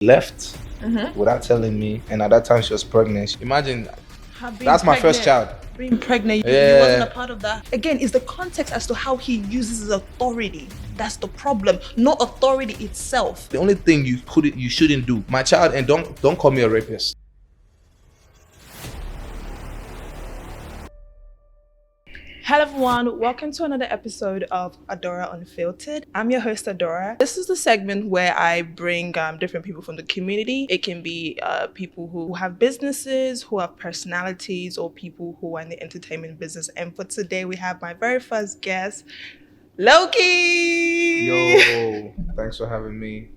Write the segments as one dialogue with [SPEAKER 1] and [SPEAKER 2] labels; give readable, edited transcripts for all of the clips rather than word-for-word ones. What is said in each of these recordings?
[SPEAKER 1] left without telling me, and at that time she was pregnant. Imagine, that's my first child.
[SPEAKER 2] Being pregnant, you wasn't a part of that. Again, it's the context as to how he uses his authority. That's the problem, not authority itself.
[SPEAKER 1] The only thing you shouldn't do, my child, and don't call me a rapist.
[SPEAKER 2] Hello everyone, welcome to another episode of Adaora Unfiltered. I'm your host Adaora. This is the segment where I bring different people from the community. It can be people who have businesses, who have personalities, or people who are in the entertainment business. And for today, we have my very first guest, Loki.
[SPEAKER 1] Yo, thanks for having me.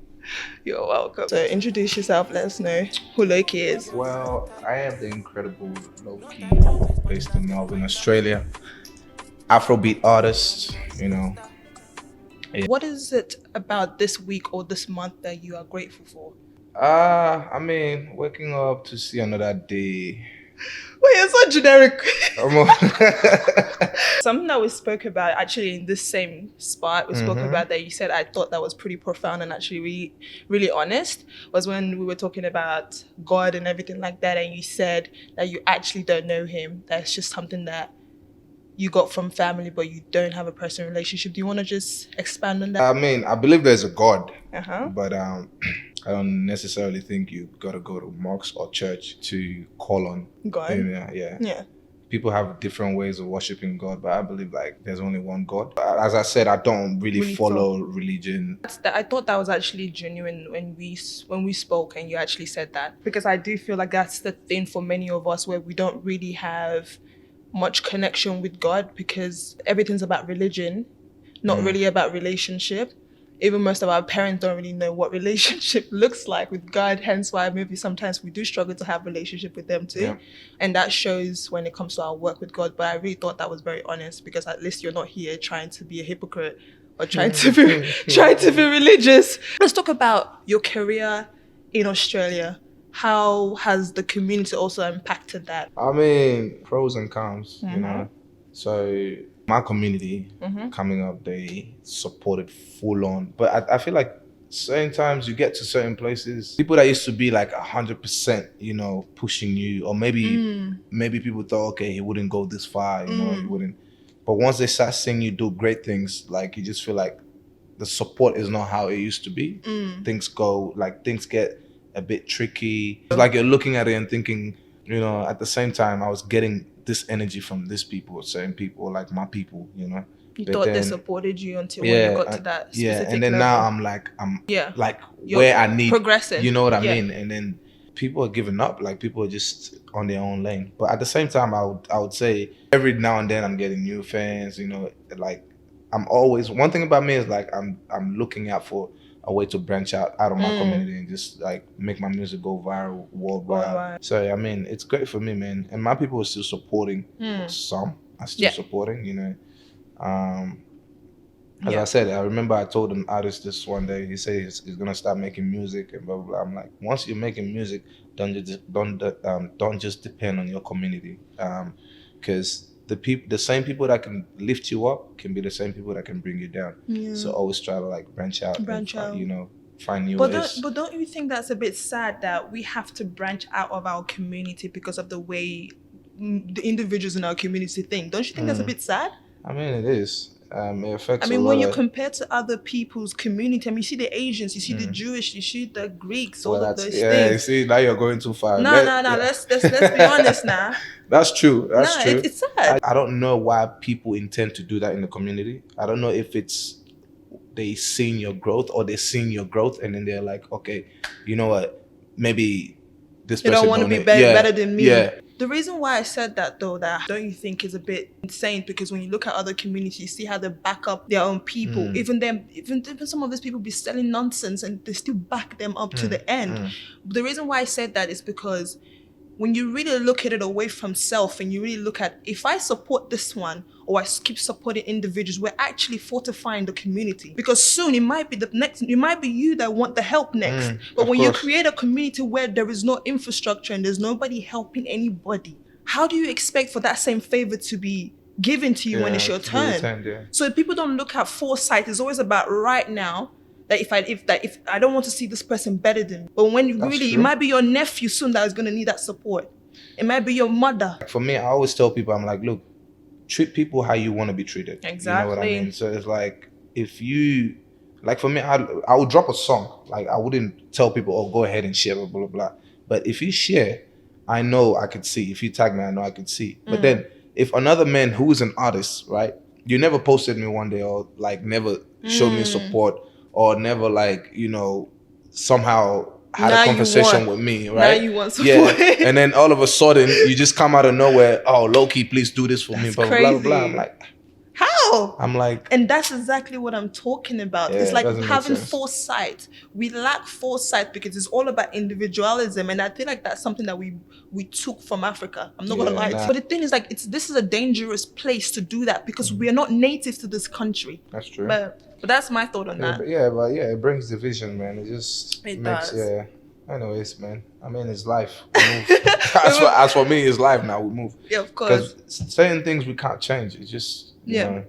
[SPEAKER 2] You're welcome. So introduce yourself, let us know who Loki is.
[SPEAKER 1] Well, I am the Incredible Lowkey, based in Melbourne, Australia. Afrobeat artist, you know. Yeah.
[SPEAKER 2] What is it about this week or this month that you are grateful for?
[SPEAKER 1] I mean, waking up to see another day.
[SPEAKER 2] Wait, you're so generic. Something that we spoke about actually in this same spot, we spoke about that you said I thought that was pretty profound and actually really, really honest, was when we were talking about God and everything like that, and you said that you actually don't know him. That's just something that you got from family, but you don't have a personal relationship. Do you want to just expand on that?
[SPEAKER 1] I mean, I believe there's a God,
[SPEAKER 2] Uh-huh.
[SPEAKER 1] but I don't necessarily think you gotta go to mosque or church to call on
[SPEAKER 2] God.
[SPEAKER 1] him. Yeah. People have different ways of worshiping God, but I believe like there's only one God. As I said, I don't really follow religion.
[SPEAKER 2] I thought that was actually genuine when we spoke and you actually said that, because I do feel like that's the thing for many of us where we don't really have much connection with God because everything's about religion, not really about relationship. Even most of our parents don't really know what relationship looks like with God, hence why maybe sometimes we do struggle to have relationship with them too. Yeah. And that shows when it comes to our work with God. But I really thought that was very honest, because at least you're not here trying to be a hypocrite or trying to be religious. Let's talk about your career in Australia. How has the community also impacted that?
[SPEAKER 1] I mean, pros and cons, you know. So my community coming up, they supported full on. But I feel like certain times you get to certain places, people that used to be like 100%, you know, pushing you, or maybe people thought, okay, he wouldn't go this far, you know, he wouldn't. But once they start seeing you do great things, like you just feel like the support is not how it used to be. Things get a bit tricky. It's like you're looking at it and thinking, you know, at the same time, I was getting this energy from these people, certain people, like my people, you know.
[SPEAKER 2] You thought they supported you until when you got to that specific
[SPEAKER 1] and then
[SPEAKER 2] level.
[SPEAKER 1] now I'm like you're where I need
[SPEAKER 2] progressing.
[SPEAKER 1] You know what I mean? And then people are giving up, like people are just on their own lane. But at the same time, I would say every now and then I'm getting new fans, you know, like I'm always, one thing about me is like I'm looking out for a way to branch out of my community and just like make my music go viral worldwide. So I mean, it's great for me, man. And my people are still supporting. Some are still supporting, you know. As I said, I remember I told an artist this one day. He said he's gonna start making music and blah blah blah. I'm like, once you're making music, don't just depend on your community, because the same people that can lift you up can be the same people that can bring you down. So always try to like branch out, you know, find new ways.
[SPEAKER 2] But don't you think that's a bit sad that we have to branch out of our community because of the way the individuals in our community think? Don't you think that's a bit sad?
[SPEAKER 1] I mean, it is. It affects.
[SPEAKER 2] I mean, when you compare to other people's community, I mean, you see the Asians, you see the Jewish, you see the Greeks, all of those things.
[SPEAKER 1] Yeah, you see, now you're going too far.
[SPEAKER 2] No. Let's be honest now.
[SPEAKER 1] That's true. That's true.
[SPEAKER 2] It's sad.
[SPEAKER 1] I don't know why people intend to do that in the community. I don't know if it's they seeing your growth or they're seeing your growth and then they're like, okay, you know what? Maybe this person
[SPEAKER 2] don't want to be better than me.
[SPEAKER 1] Yeah.
[SPEAKER 2] The reason why I said that though, that don't you think is a bit insane, because when you look at other communities, you see how they back up their own people. Even some of these people be selling nonsense and they still back them up to the end. The reason why I said that is because when you really look at it away from self and you really look at, if I support this one or I keep supporting individuals, we're actually fortifying the community, because soon it might be you that want the help next. But when you create a community where there is no infrastructure and there's nobody helping anybody, how do you expect for that same favor to be given to you when it's your turn? So people don't look at foresight. It's always about right now. That if I don't want to see this person better than me. But when you really, it might be your nephew soon that is going to need that support. It might be your mother.
[SPEAKER 1] For me, I always tell people, I'm like, look, treat people how you want to be treated.
[SPEAKER 2] Exactly.
[SPEAKER 1] You know what I mean? So it's like, if you, like for me, I would drop a song. Like I wouldn't tell people, oh, go ahead and share, blah, blah, blah. But if you share, I know I could see. If you tag me, I know I could see. But then if another man who is an artist, right? You never posted me one day or like never showed me support or never like, you know, somehow had a conversation with me, right?
[SPEAKER 2] Now you want support.
[SPEAKER 1] Yeah. And then all of a sudden you just come out of nowhere, oh, Loki, please do this for me, blah, blah, blah, blah. I'm like,
[SPEAKER 2] how?
[SPEAKER 1] I'm like,
[SPEAKER 2] and that's exactly what I'm talking about.
[SPEAKER 1] Yeah,
[SPEAKER 2] it's like
[SPEAKER 1] it
[SPEAKER 2] having foresight. We lack foresight because it's all about individualism, and I feel like that's something that we took from Africa. I'm not gonna lie to you. But the thing is, like, this is a dangerous place to do that because we are not native to this country.
[SPEAKER 1] That's true.
[SPEAKER 2] But that's my thought on that.
[SPEAKER 1] But it brings division, man. It just makes
[SPEAKER 2] does.
[SPEAKER 1] Anyways, man. I mean, it's life. We move. As for me, it's life now. We move.
[SPEAKER 2] Yeah, of course.
[SPEAKER 1] Because certain things we can't change. It's just you know,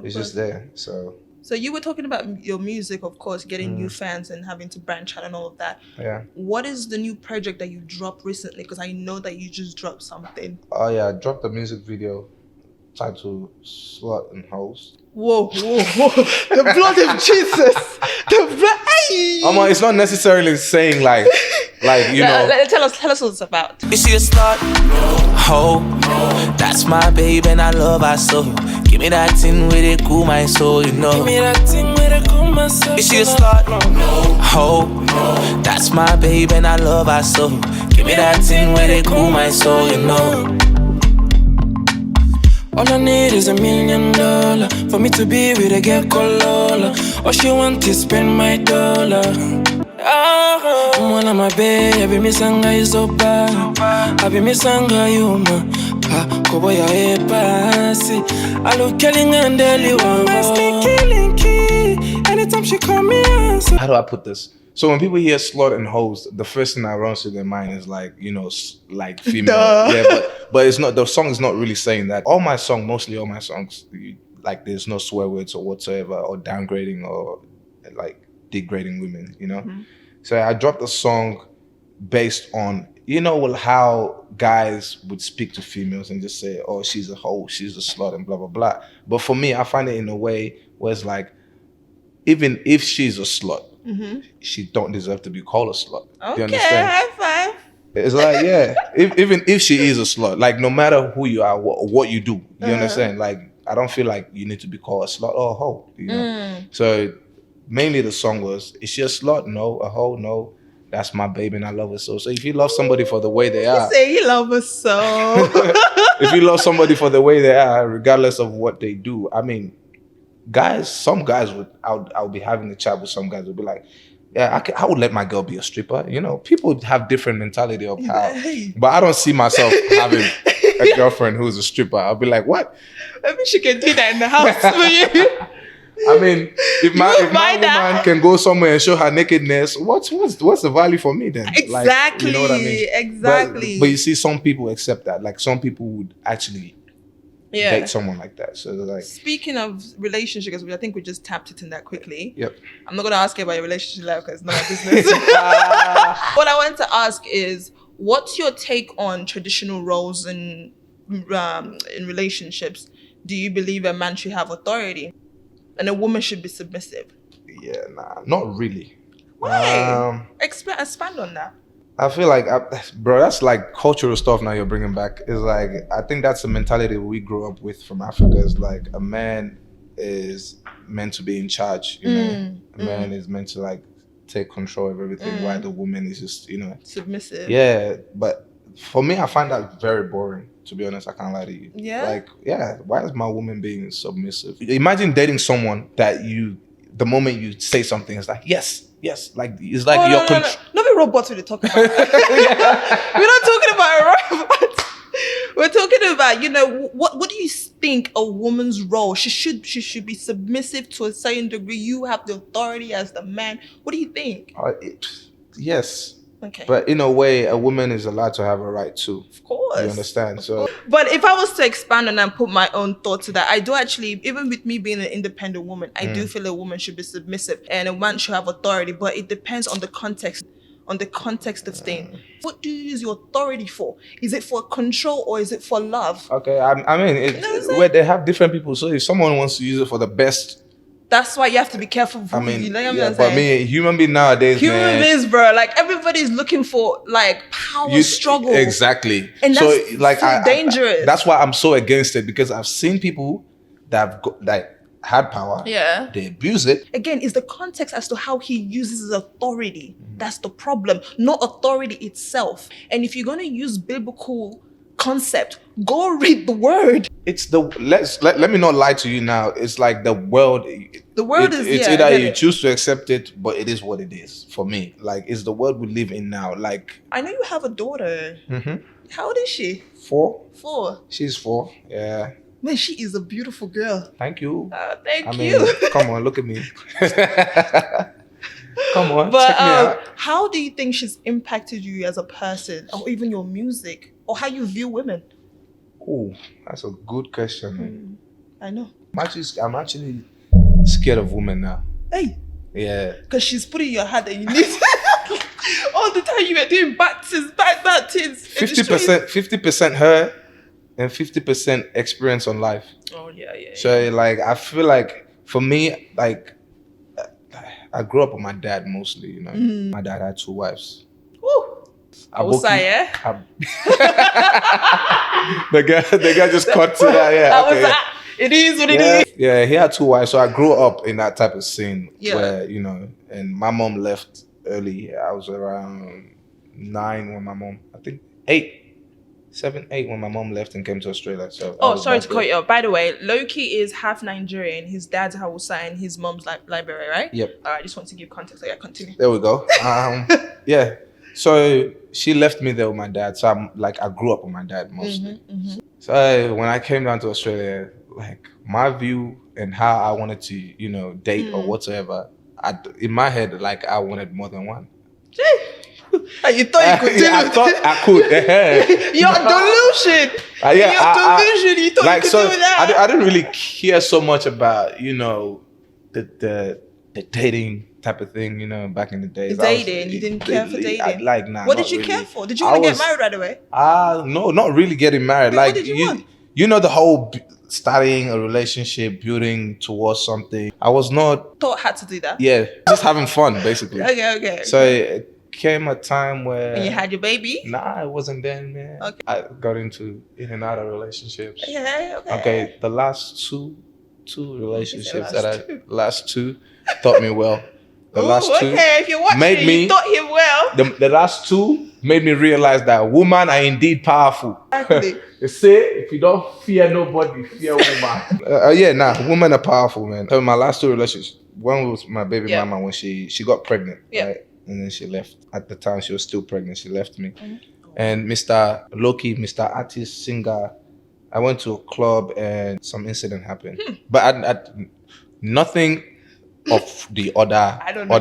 [SPEAKER 1] it's just there. So
[SPEAKER 2] you were talking about your music, of course, getting new fans and having to branch out and all of that.
[SPEAKER 1] Yeah.
[SPEAKER 2] What is the new project that you dropped recently? Because I know that you just dropped something.
[SPEAKER 1] Oh yeah, I dropped a music video titled "Slut and Host."
[SPEAKER 2] Whoa! The blood of Jesus! The blood.
[SPEAKER 1] It's not necessarily saying like you know.
[SPEAKER 2] Tell us what it's about.
[SPEAKER 3] Is she a slut? Ho, that's my babe and I love her so. Give me that thing with it, cool my soul, you know. Give me that thing with it, cool my soul. Is she a slut? Ho, that's my babe and I love her so. Give me that thing with it, cool my soul, you know. All I need is $1 million for me to be with a girl called Lola. All she want is spend my dollar. One of my baby, me sanga is opa. I be me sanga yuma. Koboya e pasi. I look killing and daily one. Anytime she call me answer.
[SPEAKER 1] How do I put this? So when people hear slut and hoes, the first thing that runs through their mind is like, you know, like female. Yeah, but it's not. The song is not really saying that. Mostly all my songs, like there's no swear words or whatsoever, or downgrading or like degrading women. You know. So I dropped a song based on, you know, how guys would speak to females and just say, oh, she's a hoe, she's a slut, and blah blah blah. But for me, I find it in a way where it's like, even if she's a slut, she don't deserve to be called a slut.
[SPEAKER 2] Okay,
[SPEAKER 1] do you understand?
[SPEAKER 2] High five.
[SPEAKER 1] It's like, even if she is a slut, like no matter who you are, what you do, you understand? Like, I don't feel like you need to be called a slut or a hoe, you know? So mainly the song was, is she a slut? No. A hoe? No. That's my baby and I love her so. So if you love somebody for the way they are.
[SPEAKER 2] You say you love her so.
[SPEAKER 1] If you love somebody for the way they are, regardless of what they do, I mean, some guys I'll be having a chat with some guys would be like, yeah, I would let my girl be a stripper. You know, people have different mentality of how, but I don't see myself having a girlfriend who's a stripper. I'll be like, what?
[SPEAKER 2] Maybe she can do that in the house for you.
[SPEAKER 1] I mean, if my woman can go somewhere and show her nakedness, what's the value for me then?
[SPEAKER 2] Exactly.
[SPEAKER 1] Like, you know what I mean?
[SPEAKER 2] Exactly.
[SPEAKER 1] But you see, some people accept that. Like some people would actually date someone like that. So they're like,
[SPEAKER 2] speaking of relationships, I think we just tapped it in that quickly.
[SPEAKER 1] Yep.
[SPEAKER 2] I'm not gonna ask you about your relationship life because it's not my business. What I wanted to ask is, what's your take on traditional roles in relationships? Do you believe a man should have authority and a woman should be submissive?
[SPEAKER 1] Yeah, nah, not really.
[SPEAKER 2] Why? Expand on that.
[SPEAKER 1] I feel like, bro, that's like cultural stuff now you're bringing back. It's like, I think that's the mentality we grew up with from Africa. It's like a man is meant to be in charge, you know? A man is meant to like take control of everything while the woman is just, you know.
[SPEAKER 2] Submissive.
[SPEAKER 1] Yeah, but for me, I find that very boring, to be honest. I can't lie to you.
[SPEAKER 2] Yeah?
[SPEAKER 1] Like, yeah, why is my woman being submissive? Imagine dating someone that the moment you say something, it's like, yes. Like, it's like
[SPEAKER 2] No, not a robot we're talking about. We're not talking about a robot. We're talking about, you know, what do you think a woman's role? She should be submissive to a certain degree. You have the authority as the man. What do you think?
[SPEAKER 1] Yes.
[SPEAKER 2] Okay.
[SPEAKER 1] But in a way, a woman is allowed to have a right too.
[SPEAKER 2] Of course.
[SPEAKER 1] You understand? So,
[SPEAKER 2] but if I was to expand on and put my own thought to that, I do actually, even with me being an independent woman, I do feel a woman should be submissive and a man should have authority, but it depends on the context. On the context of things. What do you use your authority for? Is it for control or is it for love?
[SPEAKER 1] okay, I mean, where they have different people. So if someone wants to use it for the best,
[SPEAKER 2] that's why you have to be careful.
[SPEAKER 1] I mean,
[SPEAKER 2] you know what
[SPEAKER 1] yeah,
[SPEAKER 2] I'm
[SPEAKER 1] but
[SPEAKER 2] saying?
[SPEAKER 1] me, human being nowadays,
[SPEAKER 2] Human beings, bro, like everybody's looking for like power struggle.
[SPEAKER 1] Exactly.
[SPEAKER 2] And
[SPEAKER 1] so
[SPEAKER 2] that's
[SPEAKER 1] like
[SPEAKER 2] so dangerous.
[SPEAKER 1] That's why I'm so against it, because I've seen people that have had power.
[SPEAKER 2] Yeah.
[SPEAKER 1] They abuse it.
[SPEAKER 2] Again, it's the context as to how he uses his authority. That's the problem, not authority itself. And if you're going to use biblical concept, go read the word.
[SPEAKER 1] It's let me not lie to you now. It's like the world.
[SPEAKER 2] The world
[SPEAKER 1] it's either you choose to accept it, but it is what it is for me. Like, it's the world we live in now. Like,
[SPEAKER 2] I know you have a daughter. How old is she?
[SPEAKER 1] 4.
[SPEAKER 2] 4.
[SPEAKER 1] She's 4. Yeah.
[SPEAKER 2] Man, she is a beautiful girl.
[SPEAKER 1] Thank you.
[SPEAKER 2] Thank you.
[SPEAKER 1] Come on, look at me. Come on,
[SPEAKER 2] but
[SPEAKER 1] check me out.
[SPEAKER 2] how do you think she's impacted you as a person, or even your music, or how you view women?
[SPEAKER 1] Oh, that's a good question, man.
[SPEAKER 2] I know.
[SPEAKER 1] I'm actually scared of women now.
[SPEAKER 2] Hey.
[SPEAKER 1] Yeah.
[SPEAKER 2] Because she's putting your heart that you need. All the time you were doing bad things.
[SPEAKER 1] 50% her and 50% experience on life.
[SPEAKER 2] Oh, yeah.
[SPEAKER 1] So, like, I feel like, for me, like, I grew up with my dad mostly, you know. My dad had 2 wives.
[SPEAKER 2] Woo.
[SPEAKER 1] The guy just cut to that, yeah.
[SPEAKER 2] That was that. It is what it is.
[SPEAKER 1] Yeah, he had 2 wives, so I grew up in that type of scene where, you know, and my mom left early. I was around 9 when my mom, I think 7, 8 when my mom left and came to Australia. So
[SPEAKER 2] sorry to cut you off. By the way, Loki is half Nigerian. His dad's HUDZ and his mom's Liberia, right?
[SPEAKER 1] Yep.
[SPEAKER 2] All right, I just want to give context. Yeah, continue.
[SPEAKER 1] There we go. Yeah. So she left me there with my dad. So I grew up with my dad mostly. So when I came down to Australia, like, my view and how I wanted to, you know, date or whatsoever, in my head, like, I wanted more than one.
[SPEAKER 2] You thought you could do it?
[SPEAKER 1] I thought I could.
[SPEAKER 2] Your delusion. Your delusion. You thought you could do that.
[SPEAKER 1] I didn't really care so much about, you know, the dating type of thing, you know, back in the days.
[SPEAKER 2] Dating? You didn't care for dating?
[SPEAKER 1] What
[SPEAKER 2] did you care for? Did you want to get married right away?
[SPEAKER 1] No, not really getting married.
[SPEAKER 2] Like, what did you want?
[SPEAKER 1] You know, the whole starting a relationship, building towards something. I was not...
[SPEAKER 2] Thought had to do that?
[SPEAKER 1] Yeah, just having fun, basically.
[SPEAKER 2] Okay.
[SPEAKER 1] So it came a time where...
[SPEAKER 2] When you had your baby?
[SPEAKER 1] Nah, it wasn't then, man.
[SPEAKER 2] Okay.
[SPEAKER 1] I got in and out of relationships.
[SPEAKER 2] Yeah, okay.
[SPEAKER 1] Okay, the last two relationships last two taught me well. The last two
[SPEAKER 2] if you're watching, you taught him well.
[SPEAKER 1] The last 2 made me realize that women are indeed powerful.
[SPEAKER 2] Exactly.
[SPEAKER 1] They say, if you don't fear nobody, fear woman. Women are powerful, man. So my last 2 relationships, one was my baby mama when she got pregnant, right? And then she left. At the time, she was still pregnant. She left me. And Mr. Loki, Mr. Artist, singer, I went to a club and some incident happened. But I nothing of the other.
[SPEAKER 2] I don't know.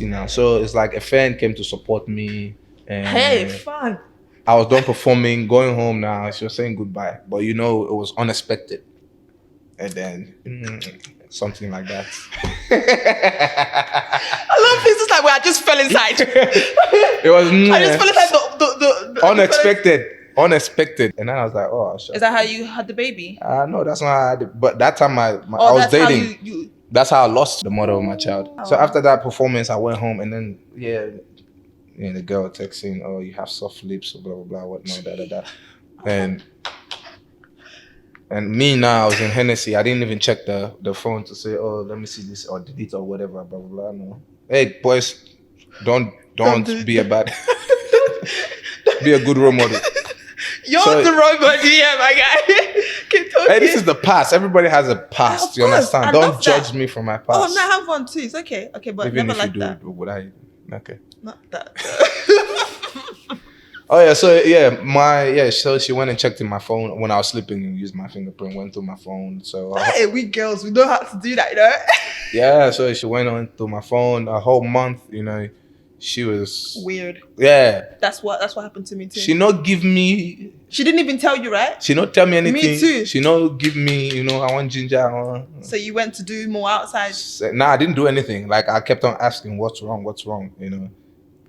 [SPEAKER 1] Now. So it's like a fan came to support me. And
[SPEAKER 2] hey, fun.
[SPEAKER 1] I was done performing, going home now. She was saying goodbye. But, you know, it was unexpected. And then something like that.
[SPEAKER 2] I love this. Like where I just fell inside.
[SPEAKER 1] It was
[SPEAKER 2] I just fell inside the
[SPEAKER 1] unexpected. And then I was like, oh, shit.
[SPEAKER 2] Is that how you had the baby?
[SPEAKER 1] No, that's not how I did. But that time I was dating. That's how I lost the mother of my child. So after that performance, I went home and then, the girl texting, oh, you have soft lips, blah, blah, blah, whatnot, da. And me now, I was in Hennessy. I didn't even check the phone to say, oh, let me see this or delete or whatever, blah, blah, blah. No. Hey, boys, don't be a bad... be a good role model.
[SPEAKER 2] You're the role model, my guy. Keep talking.
[SPEAKER 1] Hey, this is the past. Everybody has a past. You understand? Don't judge me for my past.
[SPEAKER 2] Oh, no, I have one too. It's okay. Okay, but
[SPEAKER 1] even
[SPEAKER 2] never
[SPEAKER 1] if
[SPEAKER 2] like
[SPEAKER 1] you
[SPEAKER 2] that.
[SPEAKER 1] do, would I? Okay.
[SPEAKER 2] Not that.
[SPEAKER 1] Oh yeah, so so she went and checked in my phone when I was sleeping and used my fingerprint, went through my phone. So
[SPEAKER 2] hey, we girls, we know how to do that, you know?
[SPEAKER 1] Yeah, so she went on through my phone a whole month, you know, she was
[SPEAKER 2] weird.
[SPEAKER 1] Yeah.
[SPEAKER 2] That's what happened to me too.
[SPEAKER 1] She not give me.
[SPEAKER 2] She didn't even tell you, right?
[SPEAKER 1] She not tell me anything.
[SPEAKER 2] Me too.
[SPEAKER 1] She not give me, you know, I want ginger.
[SPEAKER 2] So you went to do more outside?
[SPEAKER 1] Nah, I didn't do anything. Like, I kept on asking, what's wrong, you know?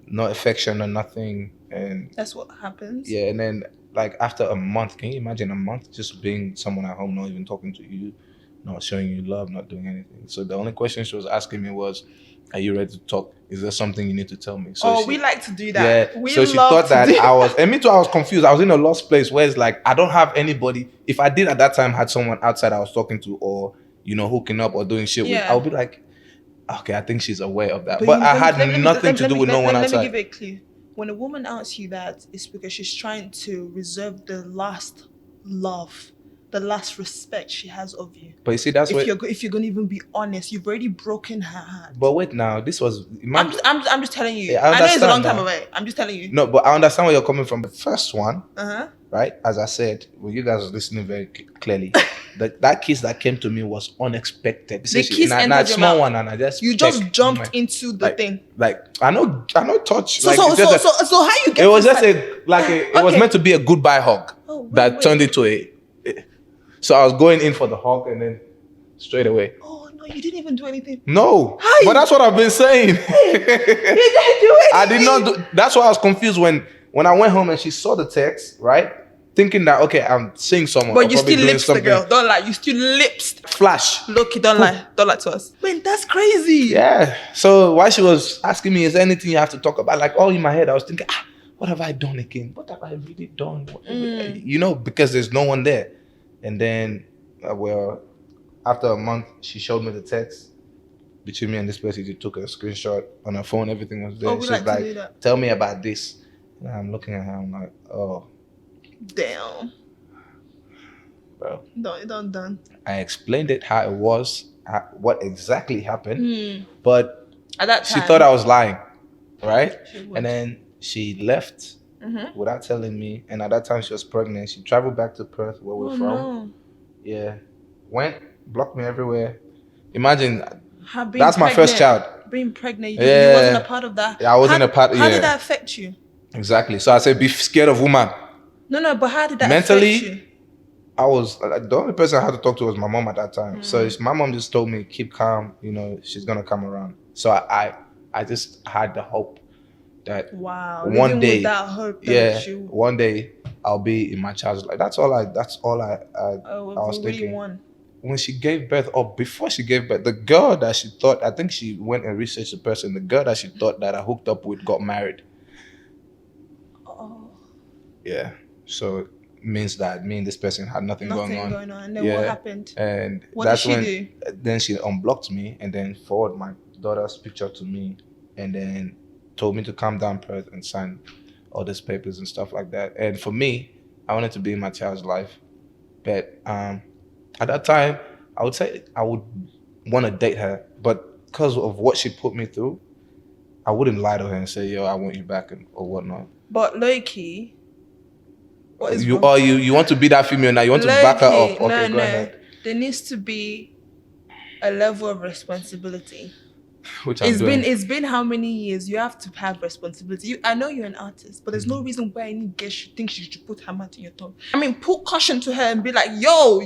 [SPEAKER 1] No affection or nothing. And
[SPEAKER 2] that's what happens.
[SPEAKER 1] Yeah, and then, like, after a month, can you imagine a month just being someone at home, not even talking to you, not showing you love, not doing anything? So the only question she was asking me was, are you ready to talk? Is there something you need to tell me? So
[SPEAKER 2] we like to do that.
[SPEAKER 1] Yeah.
[SPEAKER 2] We
[SPEAKER 1] so she thought that I was, and me too, I was confused. I was in a lost place where it's like, I don't have anybody. If I did at that time had someone outside I was talking to, or, you know, hooking up or doing shit with, I would be like, okay, I think she's aware of that. But I had nothing to do with no one outside.
[SPEAKER 2] Let me give it a clue. When a woman asks you that, it's because she's trying to reserve the last love, the last respect she has of you.
[SPEAKER 1] But you see, that's
[SPEAKER 2] if you're gonna even be honest, you've already broken her heart.
[SPEAKER 1] But wait, now this was.
[SPEAKER 2] I'm just telling you.
[SPEAKER 1] Yeah,
[SPEAKER 2] I know it's a long time away. I'm just telling you.
[SPEAKER 1] No, but I understand where you're coming from. The first one,
[SPEAKER 2] right?
[SPEAKER 1] As I said, well, you guys are listening very clearly. that kiss that came to me was unexpected.
[SPEAKER 2] The kiss entered your
[SPEAKER 1] small
[SPEAKER 2] mouth.
[SPEAKER 1] one, and I just
[SPEAKER 2] jumped into the thing.
[SPEAKER 1] Like I know touch.
[SPEAKER 2] So how you get?
[SPEAKER 1] It was just it was meant to be a goodbye hug that turned into a. So I was going in for the hug and then straight away.
[SPEAKER 2] Oh no, you didn't even do anything.
[SPEAKER 1] No, but that's what I've been saying.
[SPEAKER 2] You didn't do it.
[SPEAKER 1] I did not do. That's why I was confused when I went home and she saw the text, right? Thinking that, okay, I'm seeing someone.
[SPEAKER 2] But you still lips the girl. Don't lie. You still lips.
[SPEAKER 1] Flash.
[SPEAKER 2] Loki, don't lie. Don't lie to us. Man, that's crazy.
[SPEAKER 1] Yeah. So while she was asking me, is there anything you have to talk about? Like, all in my head, I was thinking, what have I done again? What have I really done? You know, because there's no one there. And then, after a month, she showed me the text between me and this person. She took a screenshot on her phone. Everything was there. She's like, tell me about this. And I'm looking at her. I'm like, oh.
[SPEAKER 2] Damn.
[SPEAKER 1] Bro.
[SPEAKER 2] Done.
[SPEAKER 1] I explained it how it was, what exactly happened. But
[SPEAKER 2] at that time,
[SPEAKER 1] she thought I was lying, right? And then she left without telling me. And at that time, she was pregnant. She traveled back to Perth, where we're from. No. Yeah. Went, blocked me everywhere. Imagine, that's my first child.
[SPEAKER 2] Being pregnant, you wasn't a part of that.
[SPEAKER 1] Yeah, I wasn't a part.
[SPEAKER 2] How did that affect you?
[SPEAKER 1] Exactly. So I said, be scared of woman.
[SPEAKER 2] No, but how did that
[SPEAKER 1] mentally
[SPEAKER 2] affect you?
[SPEAKER 1] I was the only person I had to talk to was my mom at that time. So my mom just told me, keep calm, you know, she's gonna come around. So I just had the hope that one day, one day I'll be in my child's life. That's all I was thinking. When she gave birth, or before she gave birth, the girl that she thought, I think she went and researched the person, the girl that she thought that I hooked up with got married. Oh. Yeah. So it means that me and this person had nothing going on.
[SPEAKER 2] And then what happened?
[SPEAKER 1] And
[SPEAKER 2] what
[SPEAKER 1] that's
[SPEAKER 2] did she do?
[SPEAKER 1] Then she unblocked me and then forwarded my daughter's picture to me and then told me to calm down, Perth, and sign all these papers and stuff like that. And for me, I wanted to be in my child's life. But at that time, I would say I would want to date her. But because of what she put me through, I wouldn't lie to her and say, yo, I want you back or whatnot.
[SPEAKER 2] But Loki...
[SPEAKER 1] You want to be that female now? You want to back her up? Okay, go ahead.
[SPEAKER 2] There needs to be a level of responsibility.
[SPEAKER 1] Which
[SPEAKER 2] it's been how many years? You have to have responsibility. I know you're an artist, but there's no reason why any girl should think she should put hammer to your tongue. I mean, put caution to her and be like, yo,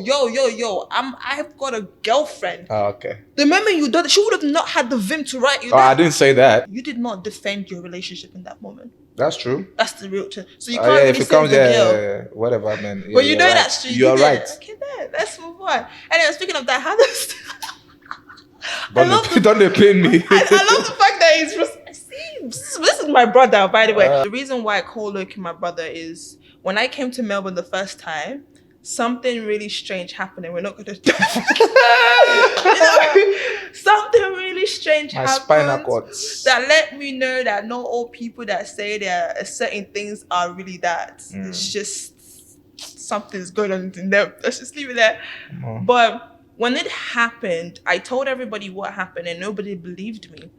[SPEAKER 2] I've got a girlfriend.
[SPEAKER 1] Oh, okay.
[SPEAKER 2] The moment you did it, she would have not had the vim to write you that.
[SPEAKER 1] I didn't say that.
[SPEAKER 2] You did not defend your relationship in that moment.
[SPEAKER 1] That's true.
[SPEAKER 2] That's the real truth. So you can't really save the girl.
[SPEAKER 1] Whatever, man.
[SPEAKER 2] But you know right. That's true.
[SPEAKER 1] You're right.
[SPEAKER 2] Okay, then let's move on. Anyway, speaking of that, how does...
[SPEAKER 1] Don't they pain me?
[SPEAKER 2] I love the fact that this is my brother, by the way. The reason why I call Loki my brother is when I came to Melbourne the first time, something really strange happened, and we're not going to... something really strange happened. My spinal cords. That let me know that not all people that say there are certain things are really that. It's just something's going on in them. Let's just leave it there. But when it happened, I told everybody what happened and nobody believed me.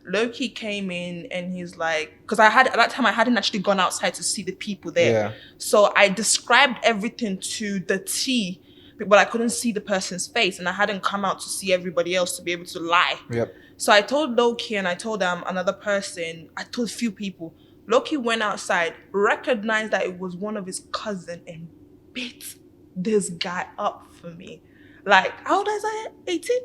[SPEAKER 2] Loki came in and he's like, because at that time I hadn't actually gone outside to see the people there. Yeah. So I described everything to the T, but I couldn't see the person's face and I hadn't come out to see everybody else to be able to lie.
[SPEAKER 1] Yep.
[SPEAKER 2] So I told Loki and I told another person, I told a few people. Loki went outside, recognized that it was one of his cousin and beat this guy up for me. Like, how old is I? 18?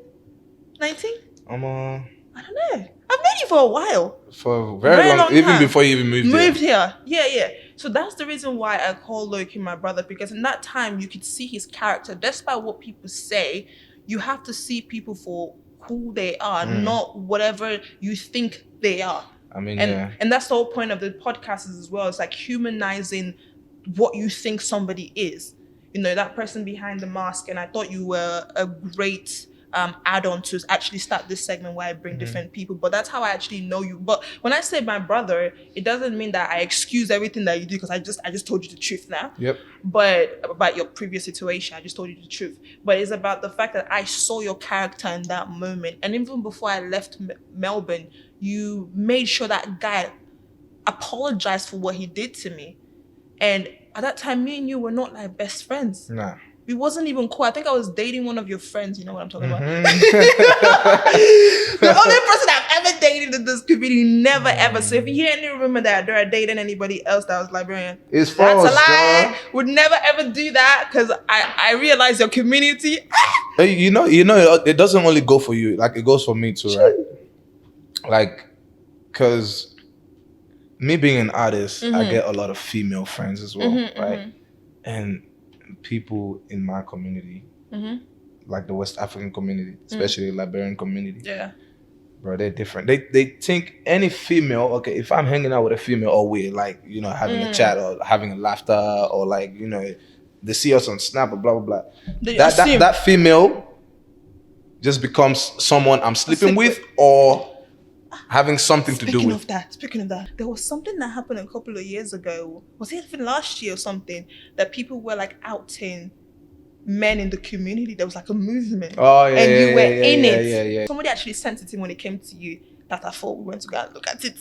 [SPEAKER 2] 19?
[SPEAKER 1] I'm
[SPEAKER 2] I don't know. I've known you for a while.
[SPEAKER 1] For a very long even time. Before you even moved
[SPEAKER 2] here. Yeah. So that's the reason why I call Loki my brother, because in that time you could see his character. Despite what people say, you have to see people for who they are, not whatever you think they are.
[SPEAKER 1] I mean,
[SPEAKER 2] and that's the whole point of the podcast as well. It's like humanizing what you think somebody is. You know, that person behind the mask. And I thought you were a great add-on to actually start this segment where I bring different people. But that's how I actually know you. But when I say my brother, it doesn't mean that I excuse everything that you do, because I just told you the truth now.
[SPEAKER 1] Yep.
[SPEAKER 2] But about your previous situation, I just told you the truth. But it's about the fact that I saw your character in that moment. And even before I left Melbourne, you made sure that guy apologized for what he did to me. And at that time, me and you were not like best friends.
[SPEAKER 1] Nah.
[SPEAKER 2] We wasn't even cool. I think I was dating one of your friends. You know what I'm talking about? The only person I've ever dated in this community, never ever. So if you hear any rumor that Adaora dating anybody else that was Liberian,
[SPEAKER 1] it's
[SPEAKER 2] that's
[SPEAKER 1] false,
[SPEAKER 2] a lie. Would never ever do that, because I realize your community.
[SPEAKER 1] You know, it doesn't only go for you. Like, it goes for me too, right? Like, because me being an artist, I get a lot of female friends as well, right? And people in my community, like the West African community, especially the Liberian community, bro, they're different. They think any female, okay, if I'm hanging out with a female, or we're like, you know, having a chat or having a laughter, or like, you know, they see us on Snap or blah blah blah, that female just becomes someone I'm sleeping with or having something to do with.
[SPEAKER 2] Speaking of that, there was something that happened a couple of years ago. Was it even last year or something? That people were like outing men in the community. There was like a movement.
[SPEAKER 1] Oh yeah,
[SPEAKER 2] and you were in it.
[SPEAKER 1] Yeah.
[SPEAKER 2] Somebody actually sent it in when it came to you. That I thought we went to go and look at it.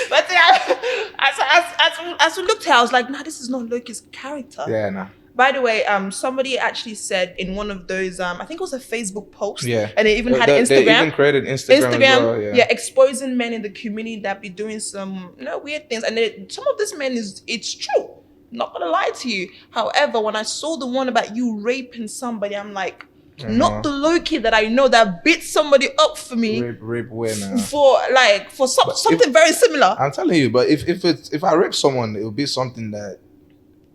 [SPEAKER 2] But as we looked at it, I was like, nah, this is not Loki's character.
[SPEAKER 1] Yeah, nah.
[SPEAKER 2] By the way, somebody actually said in one of those, I think it was a Facebook post, and it even had Instagram.
[SPEAKER 1] They even created Instagram as well,
[SPEAKER 2] exposing men in the community that be doing some weird things. And some of this men it's true. Not gonna lie to you. However, when I saw the one about you raping somebody, I'm like, not the Loki that I know that beat somebody up for me.
[SPEAKER 1] Rape where now?
[SPEAKER 2] For something very similar.
[SPEAKER 1] I'm telling you, but if I rape someone, it would be something that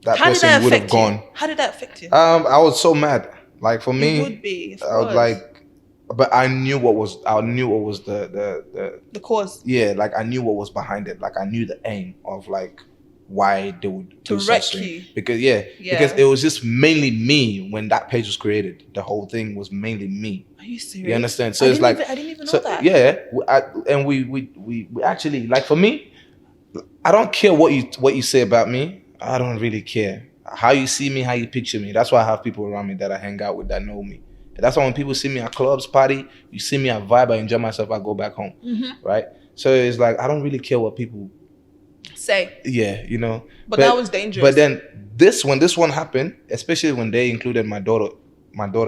[SPEAKER 1] person would have gone.
[SPEAKER 2] How did that affect you?
[SPEAKER 1] I was so mad. Like, for me,
[SPEAKER 2] it would be.
[SPEAKER 1] I was like, but I knew what was the
[SPEAKER 2] cause.
[SPEAKER 1] Yeah, like I knew what was behind it. Like I knew the aim of like why they would do something. Because because it was just mainly me when that page was created. The whole thing was mainly me.
[SPEAKER 2] Are you serious?
[SPEAKER 1] You understand? So I didn't even know that. Yeah, and we actually, like, for me, I don't care what you say about me. I don't really care how you see me, how you picture me. That's why I have people around me that I hang out with that know me. And that's why when people see me at clubs, party, you see me, I vibe, I enjoy myself, I go back home, right? So it's like I don't really care what people
[SPEAKER 2] say.
[SPEAKER 1] Yeah, you know.
[SPEAKER 2] But that was dangerous.
[SPEAKER 1] But then when this one happened, especially when they included my daughter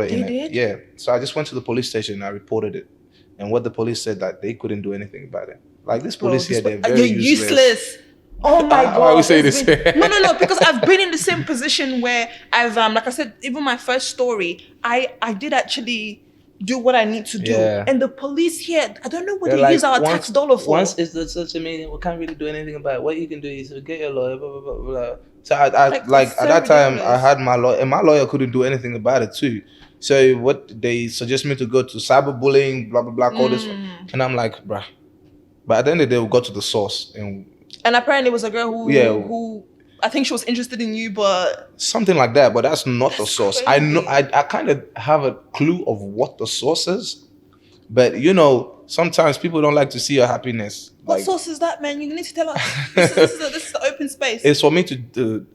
[SPEAKER 1] in it. Yeah. So I just went to the police station and I reported it. And what the police said, that they couldn't do anything about it. Like, this police here, they're very useless.
[SPEAKER 2] Oh my God.
[SPEAKER 1] Why we say this?
[SPEAKER 2] No, because I've been in the same position where I've, like I said, even my first story, I did actually do what I need to do. Yeah. And the police here, I don't know what they use our tax dollar for.
[SPEAKER 4] Once it's the social media, we can't really do anything about it. What you can do is get your lawyer, blah, blah, blah, blah.
[SPEAKER 1] So at that time, I had my lawyer, and my lawyer couldn't do anything about it too. So what they suggest me to go to cyberbullying, blah, blah, blah, all this. And I'm like, bruh. But at the end of the day, we got to the source.
[SPEAKER 2] And apparently it was a girl who I think she was interested in you, but
[SPEAKER 1] something like that. But that's not the source. Crazy. I know. I kind of have a clue of what the source is, but you know, sometimes people don't like to see your happiness.
[SPEAKER 2] What source is that, man? You need to tell us. This is the open space.
[SPEAKER 1] It's for me to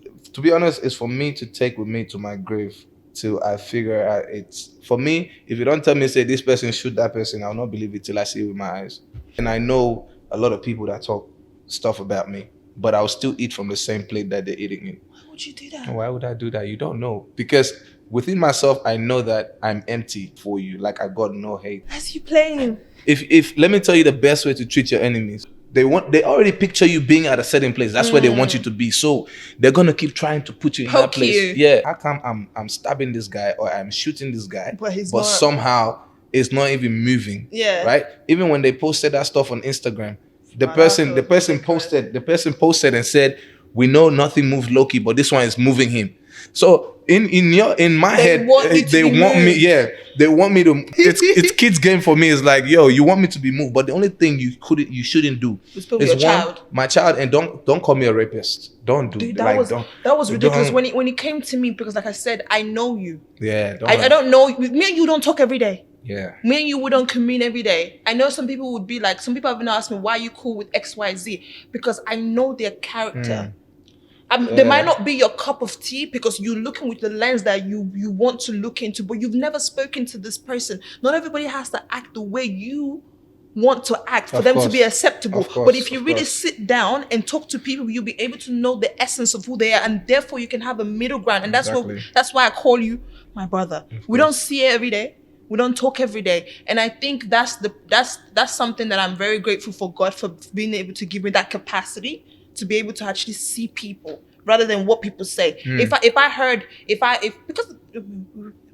[SPEAKER 1] be honest. It's for me to take with me to my grave till I figure out. It's for me. If you don't tell me, say this person shoot that person, I'll not believe it till I see it with my eyes. And I know a lot of people that talk stuff about me. but I'll still eat from the same plate that they're eating in.
[SPEAKER 2] Why would you do that?
[SPEAKER 1] Why would I do that? You don't know. Because within myself, I know that I'm empty for you. Like I got no hate.
[SPEAKER 2] That's you playing.
[SPEAKER 1] If let me tell you the best way to treat your enemies. They already picture you being at a certain place. That's where they want you to be. So they're gonna keep trying to put you in that place.
[SPEAKER 2] You.
[SPEAKER 1] Yeah. How come I'm stabbing this guy or I'm shooting this guy,
[SPEAKER 2] but
[SPEAKER 1] somehow it's not even moving.
[SPEAKER 2] Yeah.
[SPEAKER 1] Right? Even when they posted that stuff on Instagram, the person posted and said, "We know nothing moves Loki, but this one is moving him." So in my head, they want me to. It's kids' game for me. It's like, yo, you want me to be moved, but the only thing you shouldn't do is my child, and don't call me a rapist. Don't do.
[SPEAKER 2] Dude, that was ridiculous when he came to me, because like I said, I know you.
[SPEAKER 1] Yeah,
[SPEAKER 2] I don't know. Me and you don't talk every day.
[SPEAKER 1] Yeah.
[SPEAKER 2] Me and you wouldn't commune every day. I know some people would be like, some people have been asking me, why are you cool with XYZ? Because I know their character. They might not be your cup of tea because you're looking with the lens that you want to look into, but you've never spoken to this person. Not everybody has to act the way you want to act for them to be acceptable. But if you really sit down and talk to people, you'll be able to know the essence of who they are, and therefore you can have a middle ground. And that's why I call you my brother. We don't see it every day. We don't talk every day. And I think that's something that I'm very grateful for God for being able to give me that capacity to be able to actually see people rather than what people say. Because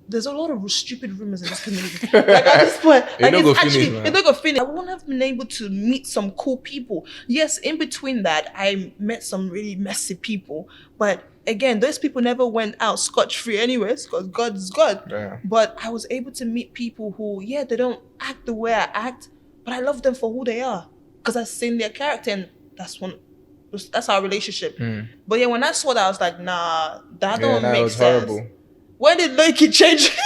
[SPEAKER 2] there's a lot of stupid rumors in this community. Like at this point, like it's not gonna finish. I wouldn't have been able to meet some cool people. Yes, in between that, I met some really messy people. But again, those people never went out scot-free anyways, because God is God.
[SPEAKER 1] Yeah.
[SPEAKER 2] But I was able to meet people who, they don't act the way I act, but I love them for who they are. Because I've seen their character, and that's our relationship. But when I saw that, I was like, nah, that don't make sense. Horrible. When did Loki change?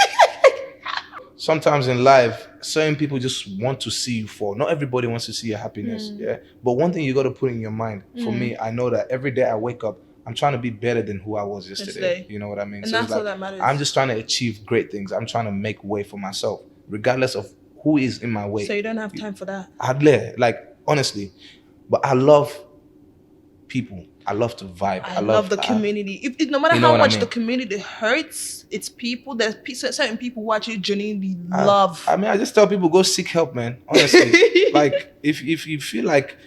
[SPEAKER 1] Sometimes in life, certain people just want to see you fall. Not everybody wants to see your happiness. Yeah. But one thing you got to put in your mind, for me, I know that every day I wake up, I'm trying to be better than who I was yesterday. You know what I mean?
[SPEAKER 2] And so that's all that matters.
[SPEAKER 1] I'm just trying to achieve great things. I'm trying to make way for myself, regardless of who is in my way.
[SPEAKER 2] So you don't have time for that?
[SPEAKER 1] Honestly. But I love people. I love to vibe.
[SPEAKER 2] I love the community. No matter how much the community hurts its people, there's certain people who actually genuinely love.
[SPEAKER 1] I just tell people, go seek help, man. Honestly. Like, if you feel like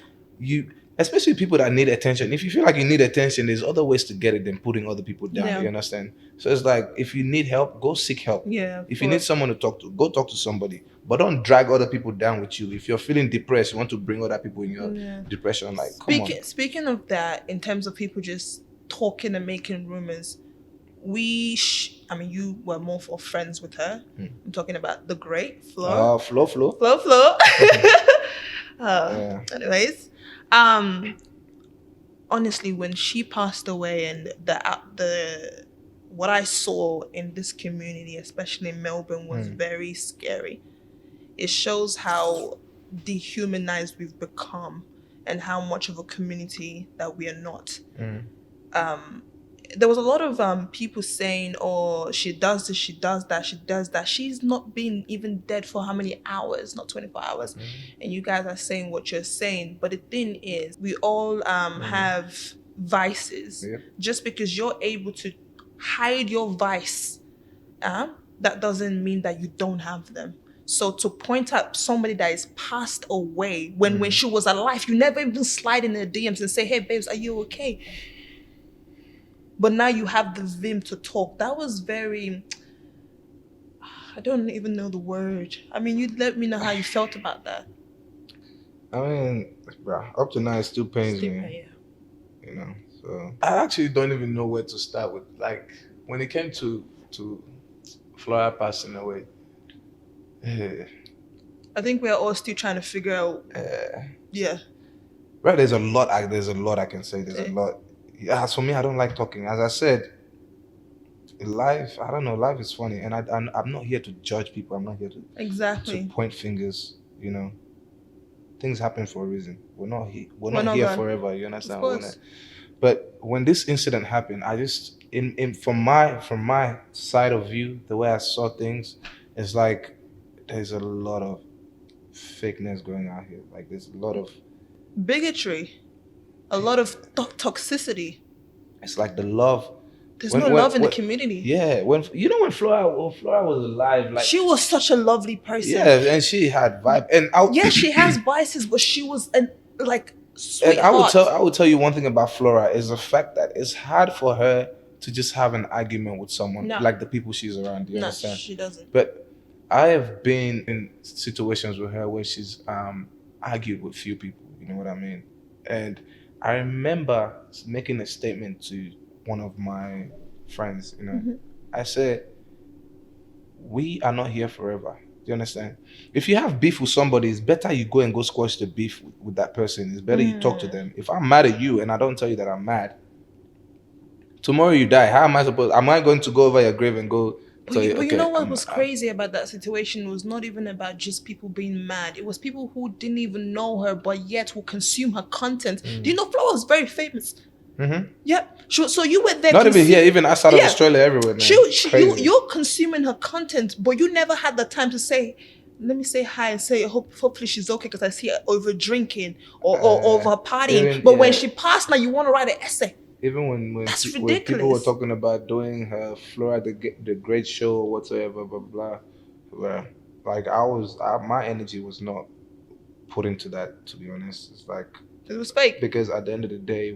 [SPEAKER 1] especially people that need attention, if you feel like you need attention, there's other ways to get it than putting other people down. You understand? So it's like, if you need help, go seek help.
[SPEAKER 2] Yeah.
[SPEAKER 1] If you need someone to talk to, go talk to somebody. But don't drag other people down with you. If you're feeling depressed, you want to bring other people in your depression. Like, come on.
[SPEAKER 2] Speaking of that, in terms of people just talking and making rumors, you were more for friends with her. I'm talking about the great Flora. Flo. Anyways, honestly, when she passed away, and the what I saw in this community, especially in Melbourne, was very scary. It shows how dehumanized we've become and how much of a community that we are not. There was a lot of people saying, oh, she does this, she does that, she does that. She's not been even dead for how many hours? Not 24 hours. And you guys are saying what you're saying. But the thing is, we all have vices. Just because you're able to hide your vice, that doesn't mean that you don't have them. So to point out somebody that is passed away when she was alive, you never even slide in her DMs and say, hey, babes, are you okay? But now you have the vim to talk. That was very, I don't even know the word. I mean, you let me know how you felt about that.
[SPEAKER 1] I mean, bro, up to now it still pains me. You know, so I actually don't even know where to start with. Like, when it came to Flora passing away,
[SPEAKER 2] I think we're all still trying to figure out.
[SPEAKER 1] Right, there's a lot I can say. There's a lot. As for me, I don't like talking. As I said, life, I don't know, life is funny. And I'm not here to judge people. I'm not here to point fingers, you know. Things happen for a reason. We're not here forever, you understand? But when this incident happened, I just, from my side of view, the way I saw things, it's like there's a lot of fakeness going on here. Like, there's a lot of
[SPEAKER 2] bigotry. a lot of toxicity.
[SPEAKER 1] It's like the love.
[SPEAKER 2] There's no love in the community.
[SPEAKER 1] Yeah, when Flora was alive, like
[SPEAKER 2] she was such a lovely person.
[SPEAKER 1] Yeah, and she had vibe. And
[SPEAKER 2] she has biases, but she was sweetheart.
[SPEAKER 1] And I would tell you one thing about Flora is the fact that it's hard for her to just have an argument with someone like the people she's around. You understand?
[SPEAKER 2] She doesn't.
[SPEAKER 1] But I have been in situations with her where she's argued with few people. You know what I mean? And I remember making a statement to one of my friends. You know, I said, "We are not here forever." Do you understand? If you have beef with somebody, it's better you go and go squash the beef with that person. It's better you talk to them. If I'm mad at you and I don't tell you that I'm mad, tomorrow you die. How am I going to go over your grave and go?
[SPEAKER 2] But you know what was crazy about that situation was not even about just people being mad. It was people who didn't even know her, but yet will consume her content. Do you know Flora was very famous? Yeah. So you were there.
[SPEAKER 1] Not even here, even outside of Australia, everywhere. Man.
[SPEAKER 2] You're consuming her content, but you never had the time to say, let me say hi and say hopefully she's okay because I see her over drinking or over partying. But when she passed, now you want to write an essay.
[SPEAKER 1] Even when people were talking about doing her Flora the Great Show or whatsoever, blah blah blah. Like my energy was not put into that. To be honest, it's like
[SPEAKER 2] it was fake.
[SPEAKER 1] Because at the end of the day,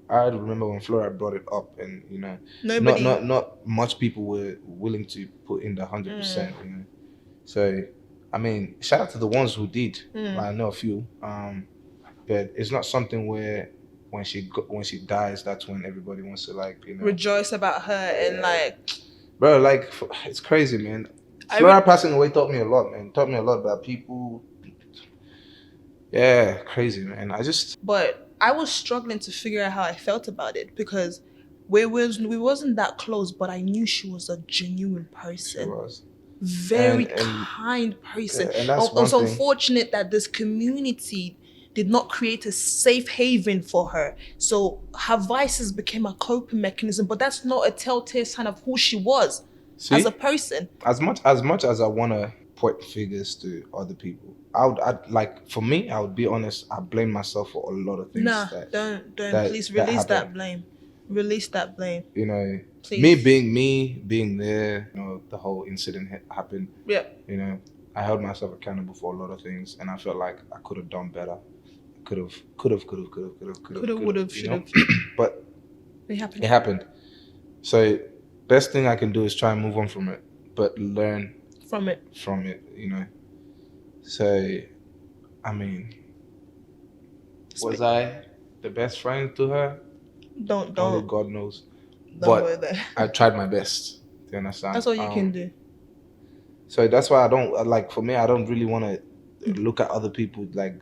[SPEAKER 1] I remember when Flora brought it up, and you know, not much people were willing to put in the 100%. You know, so I mean, shout out to the ones who did. I know a few, but it's not something where when she dies, that's when everybody wants to
[SPEAKER 2] rejoice about her and
[SPEAKER 1] bro, it's crazy, man. Flora passing away taught me a lot, man. Taught me a lot about people. Yeah, crazy, man.
[SPEAKER 2] But I was struggling to figure out how I felt about it because we wasn't that close, but I knew she was a genuine person.
[SPEAKER 1] She was.
[SPEAKER 2] Very kind person.
[SPEAKER 1] And that's
[SPEAKER 2] it's unfortunate that this community did not create a safe haven for her. So her vices became a coping mechanism, but that's not a telltale sign of who she was as a person.
[SPEAKER 1] As much as I want to point figures to other people, for me, I would be honest, I blame myself for a lot of things.
[SPEAKER 2] Don't please release that blame. Release that blame.
[SPEAKER 1] You know,
[SPEAKER 2] please.
[SPEAKER 1] me being there, you know, the whole incident happened.
[SPEAKER 2] Yeah.
[SPEAKER 1] You know, I held myself accountable for a lot of things, and I felt like I could have done better. Could have, would have, should have. But
[SPEAKER 2] it happened.
[SPEAKER 1] It happened. So best thing I can do is try and move on from it, but learn
[SPEAKER 2] from it.
[SPEAKER 1] You know. So, I mean, was I the best friend to her?
[SPEAKER 2] Don't.
[SPEAKER 1] Only God knows.
[SPEAKER 2] Don't go there.
[SPEAKER 1] I tried my best. Do you understand?
[SPEAKER 2] That's all you can do.
[SPEAKER 1] So that's why I don't for me. I don't really want to look at other people like.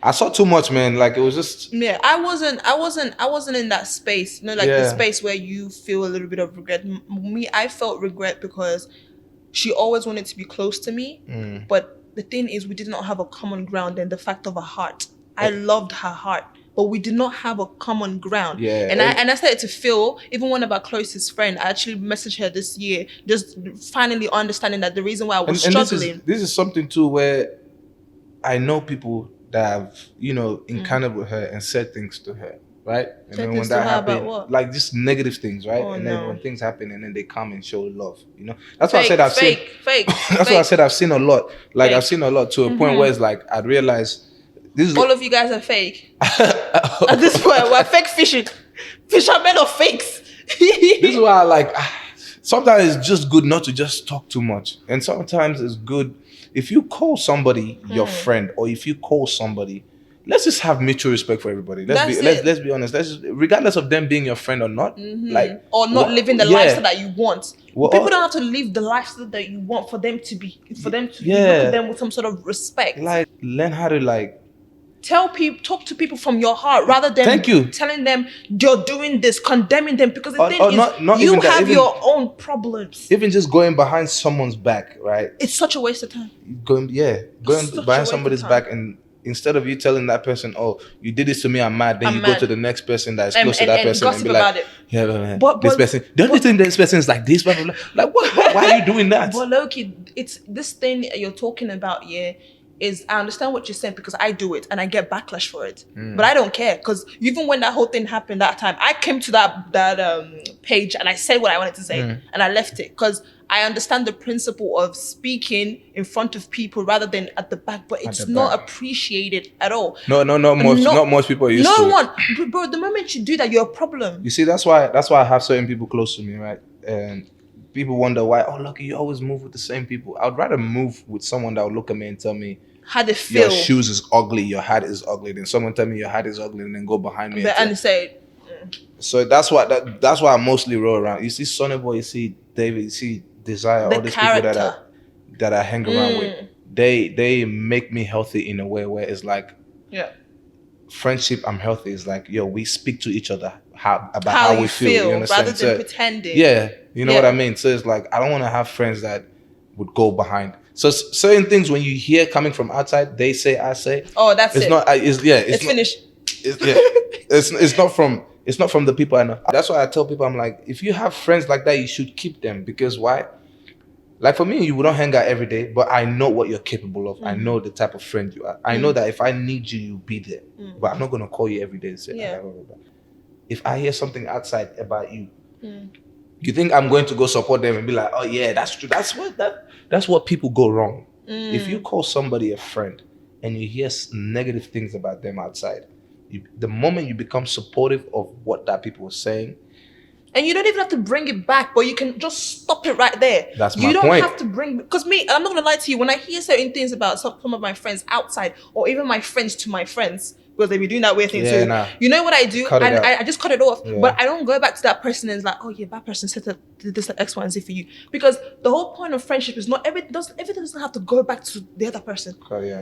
[SPEAKER 1] I saw too much, man. Like it was just.
[SPEAKER 2] Yeah, I wasn't in that space. You know, the space where you feel a little bit of regret. Me, I felt regret because she always wanted to be close to me, but the thing is, we did not have a common ground. And the fact of her heart, I loved her heart, but we did not have a common ground.
[SPEAKER 1] Yeah,
[SPEAKER 2] and I started to feel, even one of our closest friends, I actually messaged her this year, just finally understanding that the reason why I was struggling.
[SPEAKER 1] This is something too where I know people that have, you know, encountered with her and said things to her, right? And then when that happened, like just negative things, right? And then when things happen and then they come and show love, you know? That's why I said I've seen. That's why I said I've seen a lot. Like I've seen a lot to a point where it's like I'd realize this is
[SPEAKER 2] all of you guys are fake. At this point, we're fake fishing. Fishermen of fakes.
[SPEAKER 1] This is why sometimes it's just good not to just talk too much. And sometimes it's good if you call somebody your friend, or if you call somebody, let's just have mutual respect for everybody. Let's be honest. Regardless of them being your friend or not,
[SPEAKER 2] or not living the lifestyle that you want. People don't have to live the lifestyle that you want for them to look at them with some sort of respect.
[SPEAKER 1] Like learn how to
[SPEAKER 2] talk to people from your heart rather than telling them you're doing this, condemning them, because the thing is you have your own problems.
[SPEAKER 1] Even just going behind someone's back, right?
[SPEAKER 2] It's such a waste of time.
[SPEAKER 1] Going behind somebody's back, and instead of you telling that person, "Oh, you did this to me, I'm mad," then you go to the next person that is close to that person and be like, "Yeah, man, this person. Don't you think this person is like this?" Blah, blah, blah. Like, what? Why are you doing that?
[SPEAKER 2] But Loki, it's this thing you're talking about. Yeah. is I understand what you're saying because I do it and I get backlash for it. But I don't care because even when that whole thing happened that time, I came to that page and I said what I wanted to say and I left it because I understand the principle of speaking in front of people rather than at the back, but it's not appreciated at all.
[SPEAKER 1] Not most people are used to it.
[SPEAKER 2] No one, bro. The moment you do that, you're a problem.
[SPEAKER 1] You see, that's why I have certain people close to me, right? And people wonder why. Oh, Loki, you always move with the same people. I'd rather move with someone that would look at me and tell me
[SPEAKER 2] how they feel.
[SPEAKER 1] Your shoes is ugly, your hat is ugly. Then someone tell me your hat is ugly, and then go behind me
[SPEAKER 2] and say.
[SPEAKER 1] So that's why I mostly roll around. You see Sonny Boy, you see David, you see Desire, all these people that I hang around with. They make me healthy in a way where it's like, friendship. I'm healthy. It's like, yo, we speak to each other about how we feel. You understand?
[SPEAKER 2] Rather than pretending.
[SPEAKER 1] Yeah, you know what I mean. So it's like I don't want to have friends that would go behind. So certain things when you hear coming from outside, they say, I say.
[SPEAKER 2] Oh, that's
[SPEAKER 1] it's
[SPEAKER 2] it.
[SPEAKER 1] Not. It's not,
[SPEAKER 2] finished.
[SPEAKER 1] It's not from the people I know. That's why I tell people, I'm like, if you have friends like that, you should keep them. Because why? Like for me, you don't hang out every day, but I know what you're capable of. I know the type of friend you are. I know that if I need you, you'll be there. But I'm not going to call you every day and say, blah, blah, blah. If I hear something outside about you, you think I'm going to go support them and be like, oh yeah, that's true. That's what people go wrong. If you call somebody a friend and you hear negative things about them outside, the moment you become supportive of what that people are saying,
[SPEAKER 2] and you don't even have to bring it back, but you can just stop it right there.
[SPEAKER 1] That's my point.
[SPEAKER 2] You don't have to bring, because I'm not gonna lie to you, when I hear certain things about some of my friends outside, or even my friends to my friends, because they be doing that weird thing too. Nah. You know what I do? I just cut it off. Yeah. But I don't go back to that person and it's like, oh yeah, that person said that did this X, Y, and Z for you. Because the whole point of friendship is not everything doesn't have to go back to the other person.